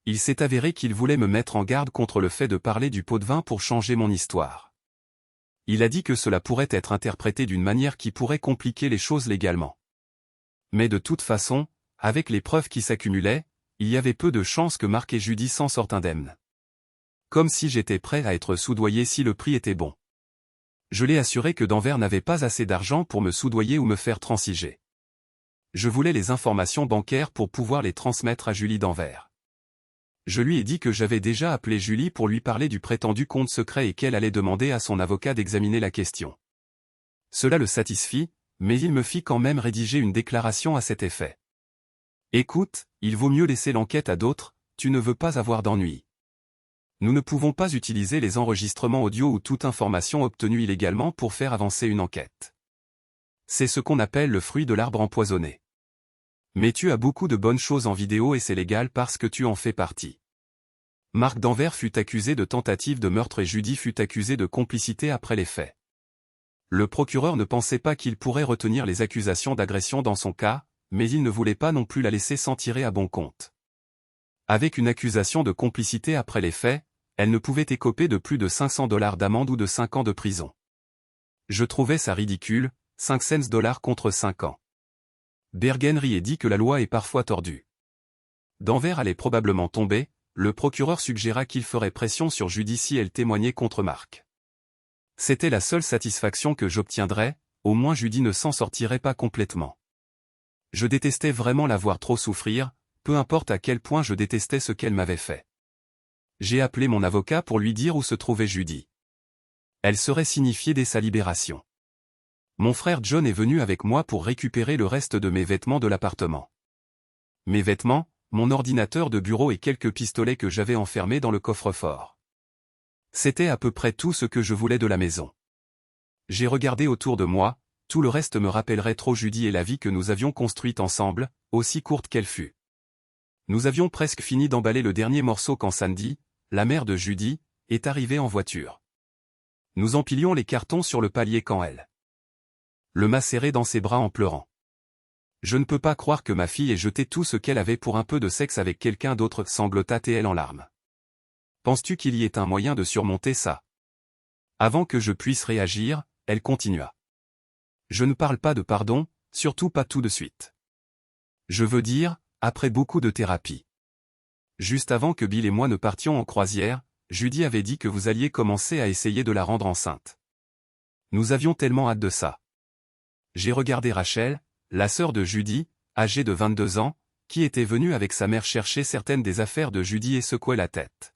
Il s'est avéré qu'il voulait me mettre en garde contre le fait de parler du pot de vin pour changer mon histoire. Il a dit que cela pourrait être interprété d'une manière qui pourrait compliquer les choses légalement. Mais de toute façon, avec les preuves qui s'accumulaient, il y avait peu de chances que Mark et Judy s'en sortent indemnes. Comme si j'étais prêt à être soudoyé si le prix était bon. Je l'ai assuré que Denver n'avait pas assez d'argent pour me soudoyer ou me faire transiger. Je voulais les informations bancaires pour pouvoir les transmettre à Julie Denver. Je lui ai dit que j'avais déjà appelé Julie pour lui parler du prétendu compte secret et qu'elle allait demander à son avocat d'examiner la question. Cela le satisfit, mais il me fit quand même rédiger une déclaration à cet effet. Écoute, il vaut mieux laisser l'enquête à d'autres, tu ne veux pas avoir d'ennui. Nous ne pouvons pas utiliser les enregistrements audio ou toute information obtenue illégalement pour faire avancer une enquête. C'est ce qu'on appelle le fruit de l'arbre empoisonné. Mais tu as beaucoup de bonnes choses en vidéo et c'est légal parce que tu en fais partie. Mark Denver fut accusé de tentative de meurtre et Judy fut accusée de complicité après les faits. Le procureur ne pensait pas qu'il pourrait retenir les accusations d'agression dans son cas, mais il ne voulait pas non plus la laisser s'en tirer à bon compte. Avec une accusation de complicité après les faits, elle ne pouvait écoper de plus de $500 d'amende ou de 5 ans de prison. Je trouvais ça ridicule, 5 cents contre 5 ans. Bergen rit et dit que la loi est parfois tordue. Denver allait probablement tomber, le procureur suggéra qu'il ferait pression sur Judy si elle témoignait contre Mark. C'était la seule satisfaction que j'obtiendrais, au moins Judy ne s'en sortirait pas complètement. Je détestais vraiment la voir trop souffrir, peu importe à quel point je détestais ce qu'elle m'avait fait. J'ai appelé mon avocat pour lui dire où se trouvait Judy. Elle serait signifiée dès sa libération. Mon frère John est venu avec moi pour récupérer le reste de mes vêtements de l'appartement. Mes vêtements, mon ordinateur de bureau et quelques pistolets que j'avais enfermés dans le coffre-fort. C'était à peu près tout ce que je voulais de la maison. J'ai regardé autour de moi, tout le reste me rappellerait trop Judy et la vie que nous avions construite ensemble, aussi courte qu'elle fut. Nous avions presque fini d'emballer le dernier morceau quand Sandy, la mère de Judy, est arrivée en voiture. Nous empilions les cartons sur le palier quand elle le m'a serré dans ses bras en pleurant. Je ne peux pas croire que ma fille ait jeté tout ce qu'elle avait pour un peu de sexe avec quelqu'un d'autre, sanglota-t-elle en larmes. Penses-tu qu'il y ait un moyen de surmonter ça? Avant que je puisse réagir, elle continua. Je ne parle pas de pardon, surtout pas tout de suite. Je veux dire, après beaucoup de thérapie. Juste avant que Bill et moi ne partions en croisière, Judy avait dit que vous alliez commencer à essayer de la rendre enceinte. Nous avions tellement hâte de ça. J'ai regardé Rachel, la sœur de Judy, âgée de 22 ans, qui était venue avec sa mère chercher certaines des affaires de Judy et secouait la tête.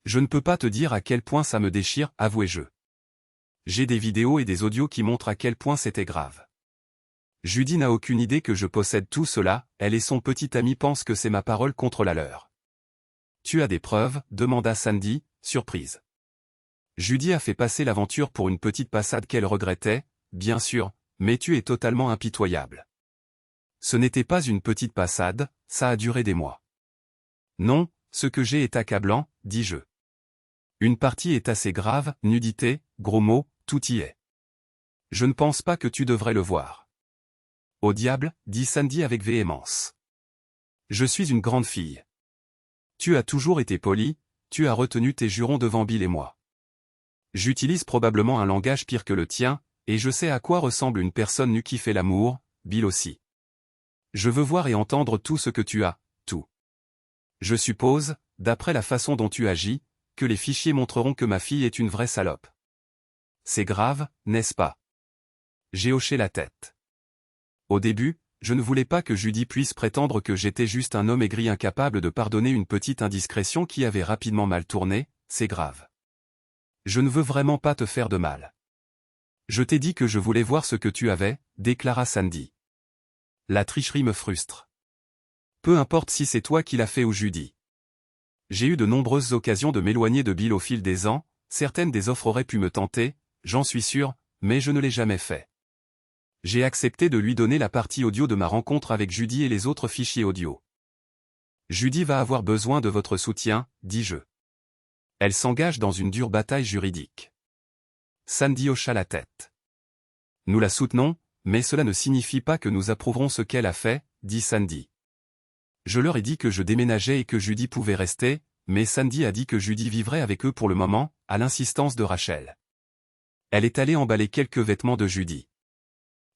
Je ne peux pas te dire à quel point ça me déchire, avouai-je. J'ai des vidéos et des audios qui montrent à quel point c'était grave. Judy n'a aucune idée que je possède tout cela, elle et son petit ami pensent que c'est ma parole contre la leur. Tu as des preuves? Demanda Sandy, surprise. Judy a fait passer l'aventure pour une petite passade qu'elle regrettait, bien sûr, mais tu es totalement impitoyable. Ce n'était pas une petite passade, ça a duré des mois. Non, ce que j'ai est accablant, dis-je. Une partie est assez grave, nudité, gros mots, tout y est. Je ne pense pas que tu devrais le voir. Au diable, dit Sandy avec véhémence. Je suis une grande fille. Tu as toujours été poli, tu as retenu tes jurons devant Bill et moi. J'utilise probablement un langage pire que le tien, et je sais à quoi ressemble une personne nue qui fait l'amour, Bill aussi. Je veux voir et entendre tout ce que tu as, tout. Je suppose, d'après la façon dont tu agis, que les fichiers montreront que ma fille est une vraie salope. C'est grave, n'est-ce pas? J'ai hoché la tête. Au début, je ne voulais pas que Judy puisse prétendre que j'étais juste un homme aigri incapable de pardonner une petite indiscrétion qui avait rapidement mal tourné, c'est grave. Je ne veux vraiment pas te faire de mal. Je t'ai dit que je voulais voir ce que tu avais, déclara Sandy. La tricherie me frustre. Peu importe si c'est toi qui l'as fait ou Judy. J'ai eu de nombreuses occasions de m'éloigner de Bill au fil des ans, certaines des offres auraient pu me tenter, j'en suis sûr, mais je ne l'ai jamais fait. J'ai accepté de lui donner la partie audio de ma rencontre avec Judy et les autres fichiers audio. Judy va avoir besoin de votre soutien, dis-je. Elle s'engage dans une dure bataille juridique. Sandy hocha la tête. Nous la soutenons, mais cela ne signifie pas que nous approuverons ce qu'elle a fait, dit Sandy. Je leur ai dit que je déménageais et que Judy pouvait rester, mais Sandy a dit que Judy vivrait avec eux pour le moment, à l'insistance de Rachel. Elle est allée emballer quelques vêtements de Judy.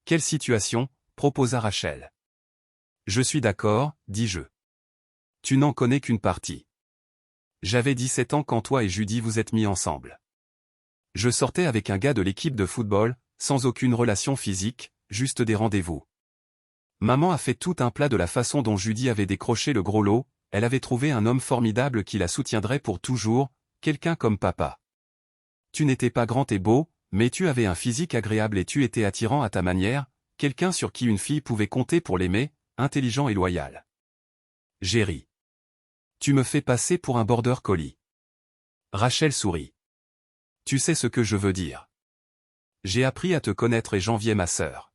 Quelle situation, proposa Rachel. Je suis d'accord, dis-je. Tu n'en connais qu'une partie. J'avais 17 ans quand toi et Judy vous êtes mis ensemble. Je sortais avec un gars de l'équipe de football, sans aucune relation physique, juste des rendez-vous. Maman a fait tout un plat de la façon dont Judy avait décroché le gros lot, elle avait trouvé un homme formidable qui la soutiendrait pour toujours, quelqu'un comme papa. Tu n'étais pas grand et beau, mais tu avais un physique agréable et tu étais attirant à ta manière, quelqu'un sur qui une fille pouvait compter pour l'aimer, intelligent et loyal. J'ai ri. Tu me fais passer pour un border collie. Rachel sourit. Tu sais ce que je veux dire. J'ai appris à te connaître et j'enviais ma sœur.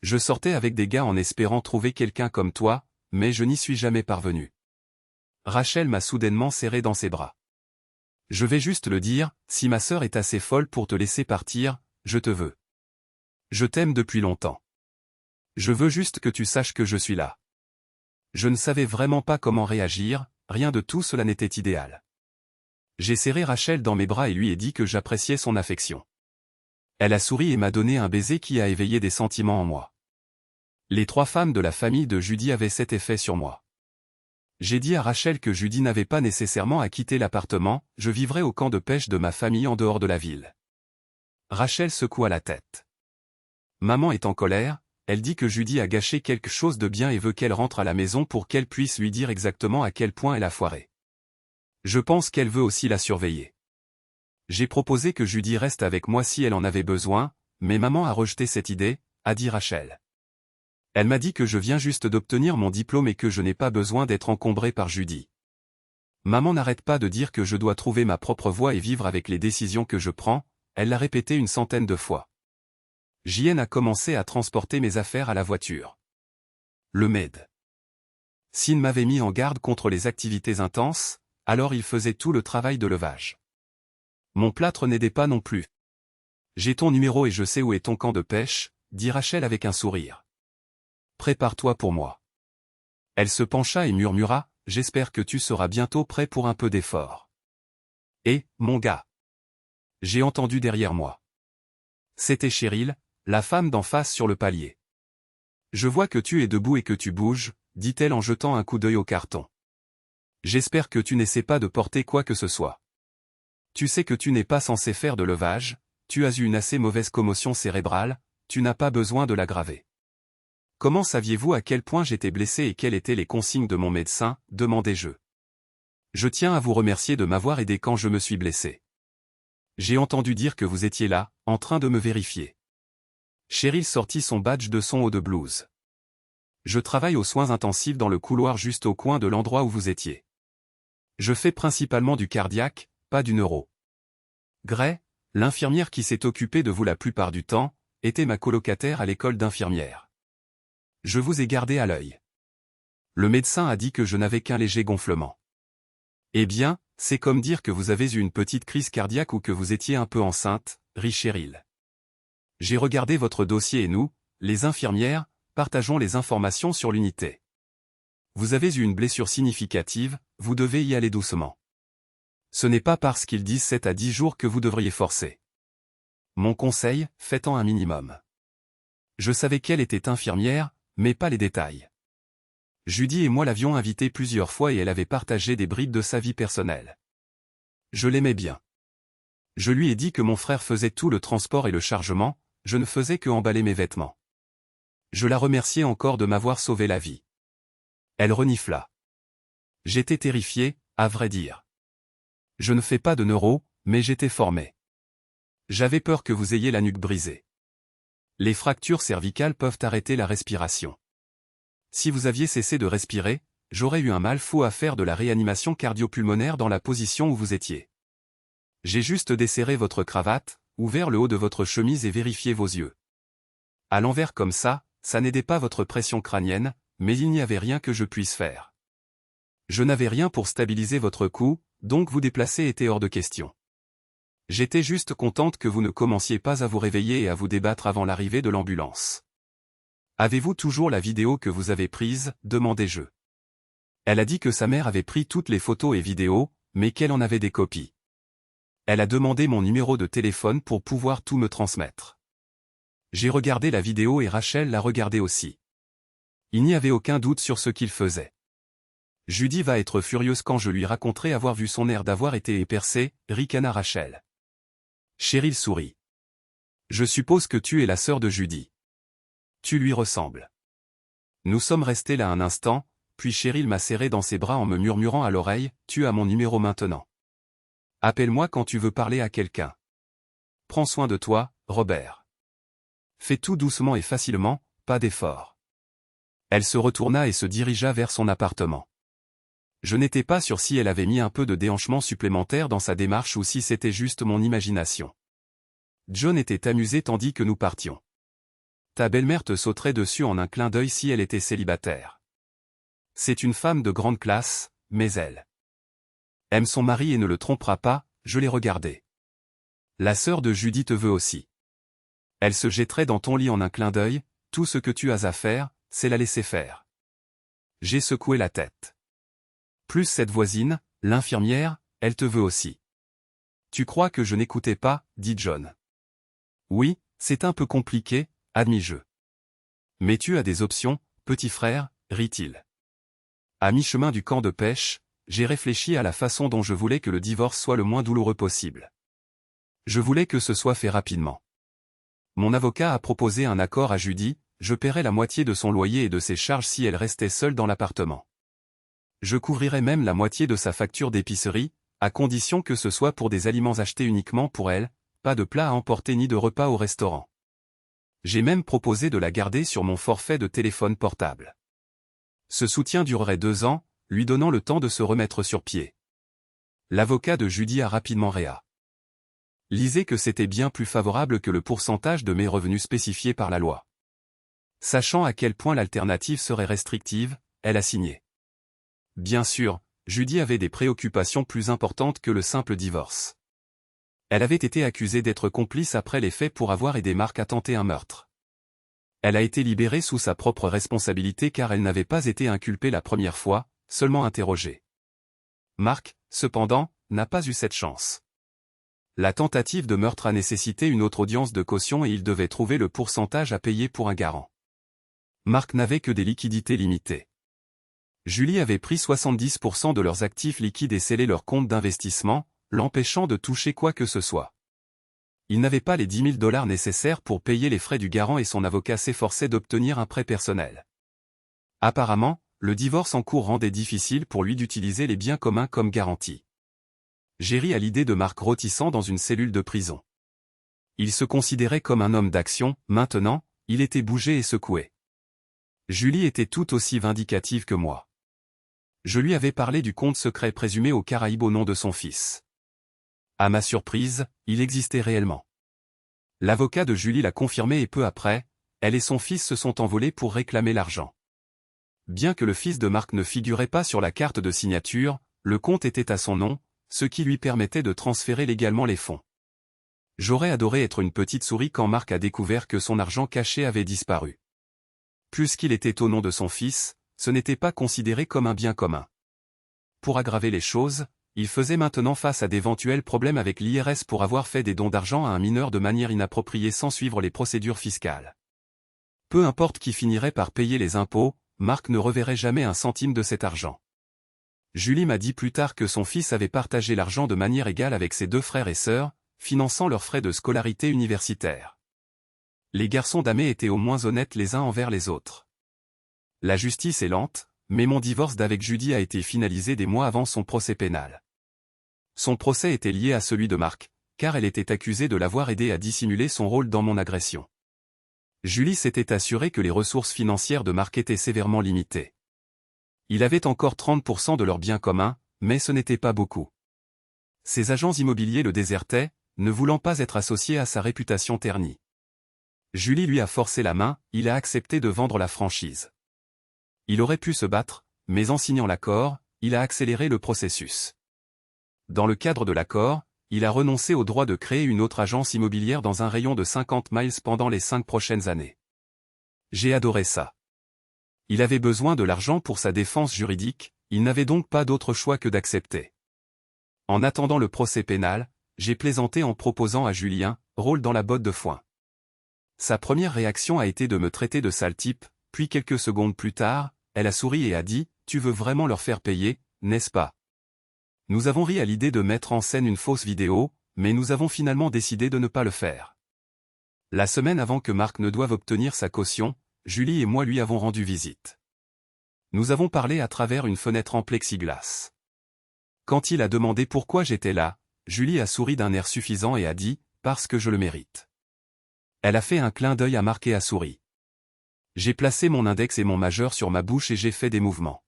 Je sortais avec des gars en espérant trouver quelqu'un comme toi, mais je n'y suis jamais parvenu. Rachel m'a soudainement serré dans ses bras. Je vais juste le dire, si ma sœur est assez folle pour te laisser partir, je te veux. Je t'aime depuis longtemps. Je veux juste que tu saches que je suis là. Je ne savais vraiment pas comment réagir, rien de tout cela n'était idéal. J'ai serré Rachel dans mes bras et lui ai dit que j'appréciais son affection. Elle a souri et m'a donné un baiser qui a éveillé des sentiments en moi. Les 3 femmes de la famille de Judy avaient cet effet sur moi. J'ai dit à Rachel que Judy n'avait pas nécessairement à quitter l'appartement, je vivrais au camp de pêche de ma famille en dehors de la ville. Rachel secoua la tête. Maman est en colère, elle dit que Judy a gâché quelque chose de bien et veut qu'elle rentre à la maison pour qu'elle puisse lui dire exactement à quel point elle a foiré. Je pense qu'elle veut aussi la surveiller. J'ai proposé que Judy reste avec moi si elle en avait besoin, mais maman a rejeté cette idée, a dit Rachel. Elle m'a dit que je viens juste d'obtenir mon diplôme et que je n'ai pas besoin d'être encombré par Judy. Maman n'arrête pas de dire que je dois trouver ma propre voie et vivre avec les décisions que je prends, elle l'a répété une centaine de fois. JN a commencé à transporter mes affaires à la voiture. Le m'aide. Sin m'avait mis en garde contre les activités intenses, alors il faisait tout le travail de levage. Mon plâtre n'aidait pas non plus. J'ai ton numéro et je sais où est ton camp de pêche, dit Rachel avec un sourire. Prépare-toi pour moi. Elle se pencha et murmura, j'espère que tu seras bientôt prêt pour un peu d'effort. Et, mon gars. J'ai entendu derrière moi. C'était Cheryl, la femme d'en face sur le palier. Je vois que tu es debout et que tu bouges, dit-elle en jetant un coup d'œil au carton. J'espère que tu n'essaies pas de porter quoi que ce soit. Tu sais que tu n'es pas censé faire de levage, tu as eu une assez mauvaise commotion cérébrale, tu n'as pas besoin de l'aggraver. Comment saviez-vous à quel point j'étais blessé et quelles étaient les consignes de mon médecin, demandai-je. Je tiens à vous remercier de m'avoir aidé quand je me suis blessé. J'ai entendu dire que vous étiez là, en train de me vérifier. Cheryl sortit son badge de son haut de blouse. Je travaille aux soins intensifs dans le couloir juste au coin de l'endroit où vous étiez. Je fais principalement du cardiaque, pas du neuro. Gray, l'infirmière qui s'est occupée de vous la plupart du temps, était ma colocataire à l'école d'infirmière. Je vous ai gardé à l'œil. Le médecin a dit que je n'avais qu'un léger gonflement. Eh bien, c'est comme dire que vous avez eu une petite crise cardiaque ou que vous étiez un peu enceinte, rit Cheryl. J'ai regardé votre dossier et nous, les infirmières, partageons les informations sur l'unité. Vous avez eu une blessure significative, vous devez y aller doucement. Ce n'est pas parce qu'ils disent 7 à 10 jours que vous devriez forcer. Mon conseil, faites-en un minimum. Je savais qu'elle était infirmière, mais pas les détails. Judy et moi l'avions invitée plusieurs fois et elle avait partagé des bribes de sa vie personnelle. Je l'aimais bien. Je lui ai dit que mon frère faisait tout le transport et le chargement, je ne faisais que emballer mes vêtements. Je la remerciais encore de m'avoir sauvé la vie. Elle renifla. J'étais terrifié, à vrai dire. Je ne fais pas de neuro, mais j'étais formé. J'avais peur que vous ayez la nuque brisée. Les fractures cervicales peuvent arrêter la respiration. Si vous aviez cessé de respirer, j'aurais eu un mal fou à faire de la réanimation cardio-pulmonaire dans la position où vous étiez. J'ai juste desserré votre cravate, ouvert le haut de votre chemise et vérifié vos yeux. À l'envers comme ça n'aidait pas votre pression crânienne, mais il n'y avait rien que je puisse faire. Je n'avais rien pour stabiliser votre cou, donc vous déplacer était hors de question. J'étais juste contente que vous ne commenciez pas à vous réveiller et à vous débattre avant l'arrivée de l'ambulance. Avez-vous toujours la vidéo que vous avez prise, demandai-je. Elle a dit que sa mère avait pris toutes les photos et vidéos, mais qu'elle en avait des copies. Elle a demandé mon numéro de téléphone pour pouvoir tout me transmettre. J'ai regardé la vidéo et Rachel l'a regardée aussi. Il n'y avait aucun doute sur ce qu'il faisait. Judy va être furieuse quand je lui raconterai avoir vu son air d'avoir été épercé, ricana Rachel. Cheryl sourit. Je suppose que tu es la sœur de Judy. Tu lui ressembles. Nous sommes restés là un instant, puis Cheryl m'a serré dans ses bras en me murmurant à l'oreille, tu as mon numéro maintenant. Appelle-moi quand tu veux parler à quelqu'un. Prends soin de toi, Robert. Fais tout doucement et facilement, pas d'effort. Elle se retourna et se dirigea vers son appartement. Je n'étais pas sûr si elle avait mis un peu de déhanchement supplémentaire dans sa démarche ou si c'était juste mon imagination. John était amusé tandis que nous partions. Ta belle-mère te sauterait dessus en un clin d'œil si elle était célibataire. C'est une femme de grande classe, mais elle aime son mari et ne le trompera pas, je l'ai regardé. La sœur de Judy te veut aussi. Elle se jetterait dans ton lit en un clin d'œil, tout ce que tu as à faire, c'est la laisser faire. J'ai secoué la tête. Plus cette voisine, l'infirmière, elle te veut aussi. Tu crois que je n'écoutais pas, dit John. Oui, c'est un peu compliqué, admis-je. Mais tu as des options, petit frère, rit-il. À mi-chemin du camp de pêche, j'ai réfléchi à la façon dont je voulais que le divorce soit le moins douloureux possible. Je voulais que ce soit fait rapidement. Mon avocat a proposé un accord à Judy, je paierais la moitié de son loyer et de ses charges si elle restait seule dans l'appartement. Je couvrirais même la moitié de sa facture d'épicerie, à condition que ce soit pour des aliments achetés uniquement pour elle, pas de plats à emporter ni de repas au restaurant. J'ai même proposé de la garder sur mon forfait de téléphone portable. Ce soutien durerait 2 ans, lui donnant le temps de se remettre sur pied. L'avocat de Judy a rapidement lisé que c'était bien plus favorable que le pourcentage de mes revenus spécifié par la loi. Sachant à quel point l'alternative serait restrictive, elle a signé. Bien sûr, Judy avait des préoccupations plus importantes que le simple divorce. Elle avait été accusée d'être complice après les faits pour avoir aidé Mark à tenter un meurtre. Elle a été libérée sous sa propre responsabilité car elle n'avait pas été inculpée la première fois, seulement interrogée. Mark, cependant, n'a pas eu cette chance. La tentative de meurtre a nécessité une autre audience de caution et il devait trouver le pourcentage à payer pour un garant. Mark n'avait que des liquidités limitées. Julie avait pris 70% de leurs actifs liquides et scellé leur compte d'investissement, l'empêchant de toucher quoi que ce soit. Il n'avait pas les $10 000 nécessaires pour payer les frais du garant et son avocat s'efforçait d'obtenir un prêt personnel. Apparemment, le divorce en cours rendait difficile pour lui d'utiliser les biens communs comme garantie. J'ai ri à l'idée de Mark rôtissant dans une cellule de prison. Il se considérait comme un homme d'action, maintenant, il était bougé et secoué. Julie était tout aussi vindicative que moi. Je lui avais parlé du compte secret présumé aux Caraïbes au nom de son fils. À ma surprise, il existait réellement. L'avocat de Julie l'a confirmé et peu après, elle et son fils se sont envolés pour réclamer l'argent. Bien que le fils de Mark ne figurait pas sur la carte de signature, le compte était à son nom, ce qui lui permettait de transférer légalement les fonds. J'aurais adoré être une petite souris quand Mark a découvert que son argent caché avait disparu. Puisqu'il était au nom de son fils, ce n'était pas considéré comme un bien commun. Pour aggraver les choses, il faisait maintenant face à d'éventuels problèmes avec l'IRS pour avoir fait des dons d'argent à un mineur de manière inappropriée sans suivre les procédures fiscales. Peu importe qui finirait par payer les impôts, Mark ne reverrait jamais un centime de cet argent. Julie m'a dit plus tard que son fils avait partagé l'argent de manière égale avec ses 2 frères et sœurs, finançant leurs frais de scolarité universitaire. Les garçons d'Amé étaient au moins honnêtes les uns envers les autres. La justice est lente, mais mon divorce d'avec Judy a été finalisé des mois avant son procès pénal. Son procès était lié à celui de Mark, car elle était accusée de l'avoir aidé à dissimuler son rôle dans mon agression. Julie s'était assurée que les ressources financières de Mark étaient sévèrement limitées. Il avait encore 30% de leurs biens communs, mais ce n'était pas beaucoup. Ses agents immobiliers le désertaient, ne voulant pas être associé à sa réputation ternie. Julie lui a forcé la main, il a accepté de vendre la franchise. Il aurait pu se battre, mais en signant l'accord, il a accéléré le processus. Dans le cadre de l'accord, il a renoncé au droit de créer une autre agence immobilière dans un rayon de 50 miles pendant les 5 prochaines années. J'ai adoré ça. Il avait besoin de l'argent pour sa défense juridique, il n'avait donc pas d'autre choix que d'accepter. En attendant le procès pénal, j'ai plaisanté en proposant à Julien, rôle dans la botte de foin. Sa première réaction a été de me traiter de sale type, puis quelques secondes plus tard, elle a souri et a dit « Tu veux vraiment leur faire payer, n'est-ce pas ?» Nous avons ri à l'idée de mettre en scène une fausse vidéo, mais nous avons finalement décidé de ne pas le faire. La semaine avant que Marc ne doive obtenir sa caution, Julie et moi lui avons rendu visite. Nous avons parlé à travers une fenêtre en plexiglas. Quand il a demandé pourquoi j'étais là, Julie a souri d'un air suffisant et a dit « Parce que je le mérite ». Elle a fait un clin d'œil à Marc et a souri. J'ai placé mon index et mon majeur sur ma bouche et j'ai fait des mouvements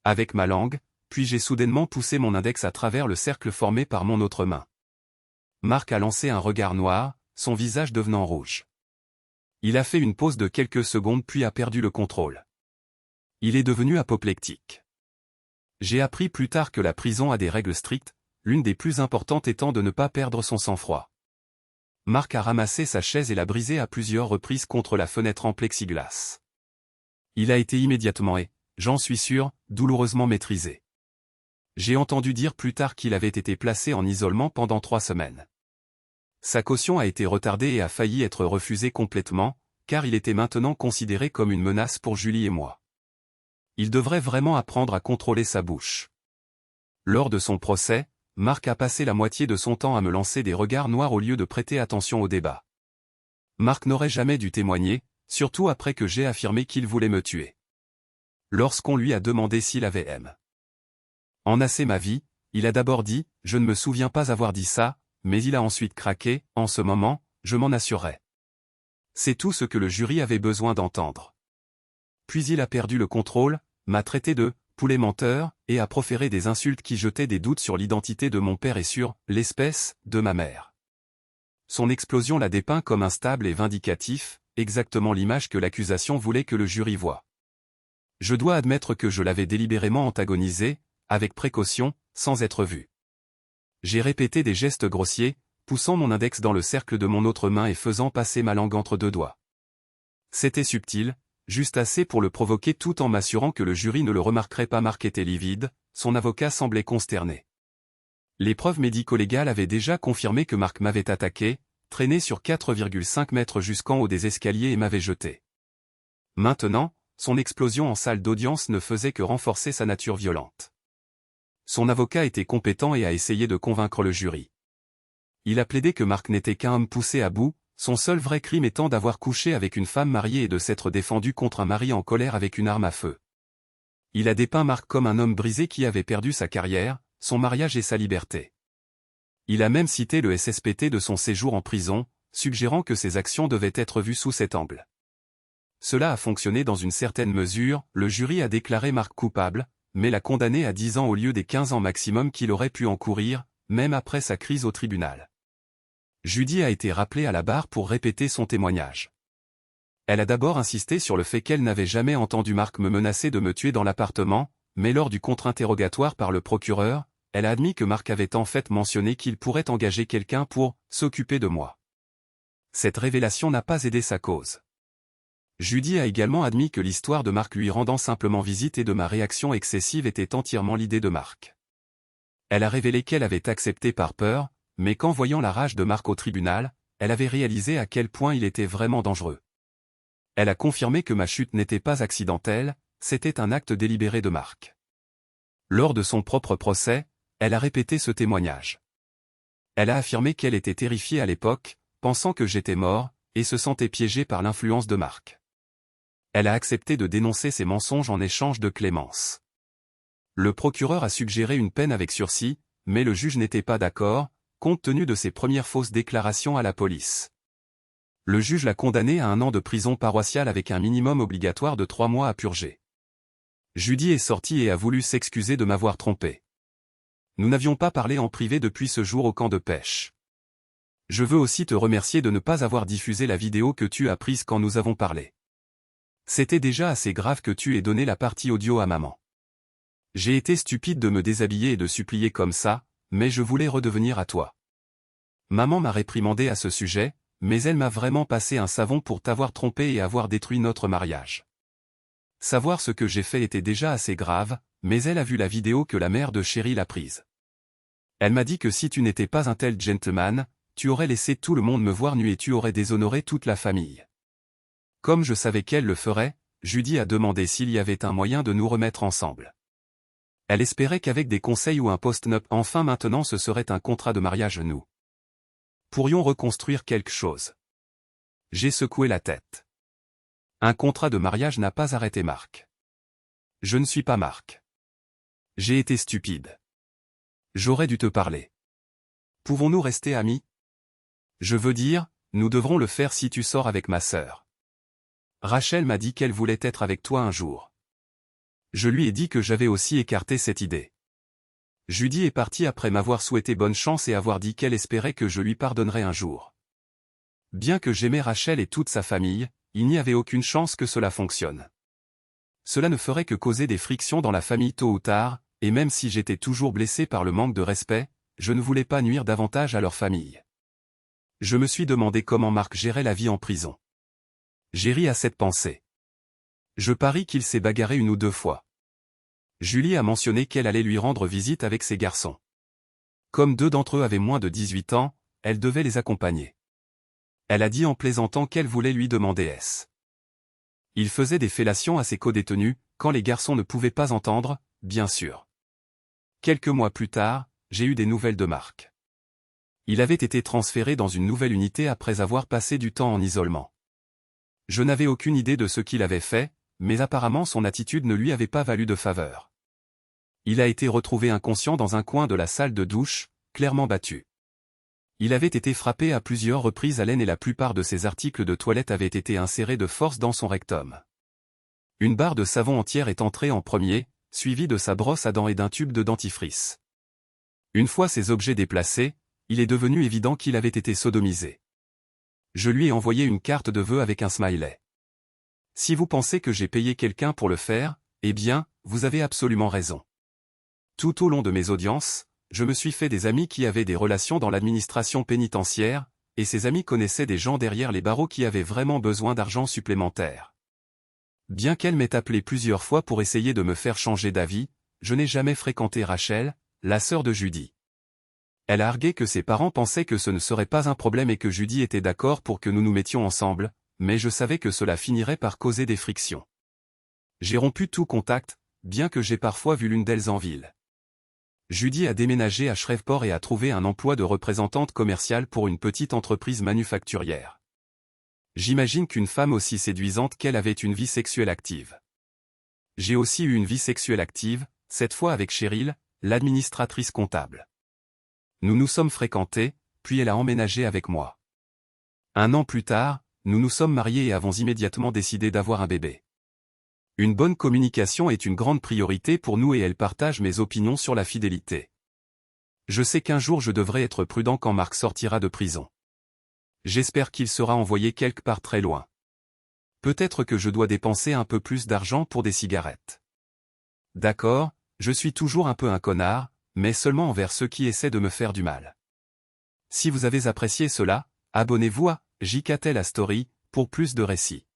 avec ma langue, puis j'ai soudainement poussé mon index à travers le cercle formé par mon autre main. Marc a lancé un regard noir, son visage devenant rouge. Il a fait une pause de quelques secondes puis a perdu le contrôle. Il est devenu apoplectique. J'ai appris plus tard que la prison a des règles strictes, l'une des plus importantes étant de ne pas perdre son sang-froid. Marc a ramassé sa chaise et l'a brisée à plusieurs reprises contre la fenêtre en plexiglas. Il a été immédiatement et, j'en suis sûr, douloureusement maîtrisé. J'ai entendu dire plus tard qu'il avait été placé en isolement pendant 3 semaines. Sa caution a été retardée et a failli être refusée complètement, car il était maintenant considéré comme une menace pour Julie et moi. Il devrait vraiment apprendre à contrôler sa bouche. Lors de son procès, Marc a passé la moitié de son temps à me lancer des regards noirs au lieu de prêter attention au débat. Marc n'aurait jamais dû témoigner, surtout après que j'ai affirmé qu'il voulait me tuer. Lorsqu'on lui a demandé s'il avait aimé en assez ma vie, il a d'abord dit « Je ne me souviens pas avoir dit ça », mais il a ensuite craqué « En ce moment, je m'en assurerai ». C'est tout ce que le jury avait besoin d'entendre. Puis il a perdu le contrôle, m'a traité de « poulet menteur » et a proféré des insultes qui jetaient des doutes sur l'identité de mon père et sur « l'espèce » de ma mère. Son explosion l'a dépeint comme instable et vindicatif, exactement l'image que l'accusation voulait que le jury voie. Je dois admettre que je l'avais délibérément antagonisé, avec précaution, sans être vu. J'ai répété des gestes grossiers, poussant mon index dans le cercle de mon autre main et faisant passer ma langue entre 2 doigts. C'était subtil, juste assez pour le provoquer tout en m'assurant que le jury ne le remarquerait pas. Marc était livide, son avocat semblait consterné. Les preuves médico-légales avaient déjà confirmé que Marc m'avait attaqué, traîné sur 4,5 mètres jusqu'en haut des escaliers et m'avait jeté. Maintenant, son explosion en salle d'audience ne faisait que renforcer sa nature violente. Son avocat était compétent et a essayé de convaincre le jury. Il a plaidé que Marc n'était qu'un homme poussé à bout, son seul vrai crime étant d'avoir couché avec une femme mariée et de s'être défendu contre un mari en colère avec une arme à feu. Il a dépeint Marc comme un homme brisé qui avait perdu sa carrière, son mariage et sa liberté. Il a même cité le SSPT de son séjour en prison, suggérant que ses actions devaient être vues sous cet angle. Cela a fonctionné dans une certaine mesure, le jury a déclaré Marc coupable, mais l'a condamné à 10 ans au lieu des 15 ans maximum qu'il aurait pu encourir, même après sa crise au tribunal. Judy a été rappelée à la barre pour répéter son témoignage. Elle a d'abord insisté sur le fait qu'elle n'avait jamais entendu Marc me menacer de me tuer dans l'appartement, mais lors du contre-interrogatoire par le procureur, elle a admis que Marc avait en fait mentionné qu'il pourrait engager quelqu'un pour « s'occuper de moi ». Cette révélation n'a pas aidé sa cause. Judy a également admis que l'histoire de Marc lui rendant simplement visite et de ma réaction excessive était entièrement l'idée de Marc. Elle a révélé qu'elle avait accepté par peur, mais qu'en voyant la rage de Marc au tribunal, elle avait réalisé à quel point il était vraiment dangereux. Elle a confirmé que ma chute n'était pas accidentelle, c'était un acte délibéré de Marc. Lors de son propre procès, elle a répété ce témoignage. Elle a affirmé qu'elle était terrifiée à l'époque, pensant que j'étais mort, et se sentait piégée par l'influence de Marc. Elle a accepté de dénoncer ses mensonges en échange de clémence. Le procureur a suggéré une peine avec sursis, mais le juge n'était pas d'accord, compte tenu de ses premières fausses déclarations à la police. Le juge l'a condamné à 1 an de prison paroissiale avec un minimum obligatoire de 3 mois à purger. Judy est sortie et a voulu s'excuser de m'avoir trompé. Nous n'avions pas parlé en privé depuis ce jour au camp de pêche. Je veux aussi te remercier de ne pas avoir diffusé la vidéo que tu as prise quand nous avons parlé. C'était déjà assez grave que tu aies donné la partie audio à maman. J'ai été stupide de me déshabiller et de supplier comme ça, mais je voulais redevenir à toi. Maman m'a réprimandé à ce sujet, mais elle m'a vraiment passé un savon pour t'avoir trompé et avoir détruit notre mariage. Savoir ce que j'ai fait était déjà assez grave, mais elle a vu la vidéo que la mère de Cheryl a prise. Elle m'a dit que si tu n'étais pas un tel gentleman, tu aurais laissé tout le monde me voir nu et tu aurais déshonoré toute la famille. Comme je savais qu'elle le ferait, Judy a demandé s'il y avait un moyen de nous remettre ensemble. Elle espérait qu'avec des conseils ou un post-nup enfin maintenant ce serait un contrat de mariage nous pourrions reconstruire quelque chose. J'ai secoué la tête. Un contrat de mariage n'a pas arrêté Marc. Je ne suis pas Marc. J'ai été stupide. J'aurais dû te parler. Pouvons-nous rester amis? Je veux dire, nous devrons le faire si tu sors avec ma sœur. Rachel m'a dit qu'elle voulait être avec toi un jour. Je lui ai dit que j'avais aussi écarté cette idée. Judy est partie après m'avoir souhaité bonne chance et avoir dit qu'elle espérait que je lui pardonnerais un jour. Bien que j'aimais Rachel et toute sa famille, il n'y avait aucune chance que cela fonctionne. Cela ne ferait que causer des frictions dans la famille tôt ou tard, et même si j'étais toujours blessé par le manque de respect, je ne voulais pas nuire davantage à leur famille. Je me suis demandé comment Marc gérait la vie en prison. J'ai ri à cette pensée. Je parie qu'il s'est bagarré 1 ou 2 fois. Julie a mentionné qu'elle allait lui rendre visite avec ses garçons. Comme 2 d'entre eux avaient moins de 18 ans, elle devait les accompagner. Elle a dit en plaisantant qu'elle voulait lui demander est-ce. Il faisait des fellations à ses codétenus, quand les garçons ne pouvaient pas entendre, bien sûr. Quelques mois plus tard, j'ai eu des nouvelles de Marc. Il avait été transféré dans une nouvelle unité après avoir passé du temps en isolement. Je n'avais aucune idée de ce qu'il avait fait, mais apparemment son attitude ne lui avait pas valu de faveur. Il a été retrouvé inconscient dans un coin de la salle de douche, clairement battu. Il avait été frappé à plusieurs reprises à l'aine et la plupart de ses articles de toilette avaient été insérés de force dans son rectum. Une barre de savon entière est entrée en premier, suivie de sa brosse à dents et d'un tube de dentifrice. Une fois ces objets déplacés, il est devenu évident qu'il avait été sodomisé. Je lui ai envoyé une carte de vœux avec un smiley. Si vous pensez que j'ai payé quelqu'un pour le faire, eh bien, vous avez absolument raison. Tout au long de mes audiences, je me suis fait des amis qui avaient des relations dans l'administration pénitentiaire, et ces amis connaissaient des gens derrière les barreaux qui avaient vraiment besoin d'argent supplémentaire. Bien qu'elle m'ait appelé plusieurs fois pour essayer de me faire changer d'avis, je n'ai jamais fréquenté Rachel, la sœur de Judy. Elle a argué que ses parents pensaient que ce ne serait pas un problème et que Judy était d'accord pour que nous nous mettions ensemble, mais je savais que cela finirait par causer des frictions. J'ai rompu tout contact, bien que j'ai parfois vu l'une d'elles en ville. Judy a déménagé à Shreveport et a trouvé un emploi de représentante commerciale pour une petite entreprise manufacturière. J'imagine qu'une femme aussi séduisante qu'elle avait une vie sexuelle active. J'ai aussi eu une vie sexuelle active, cette fois avec Cheryl, l'administratrice comptable. Nous nous sommes fréquentés, puis elle a emménagé avec moi. 1 an plus tard, nous nous sommes mariés et avons immédiatement décidé d'avoir un bébé. Une bonne communication est une grande priorité pour nous et elle partage mes opinions sur la fidélité. Je sais qu'un jour je devrais être prudent quand Marc sortira de prison. J'espère qu'il sera envoyé quelque part très loin. Peut-être que je dois dépenser un peu plus d'argent pour des cigarettes. D'accord, je suis toujours un peu un connard, mais seulement envers ceux qui essaient de me faire du mal. Si vous avez apprécié cela, abonnez-vous à JKTLA Story pour plus de récits.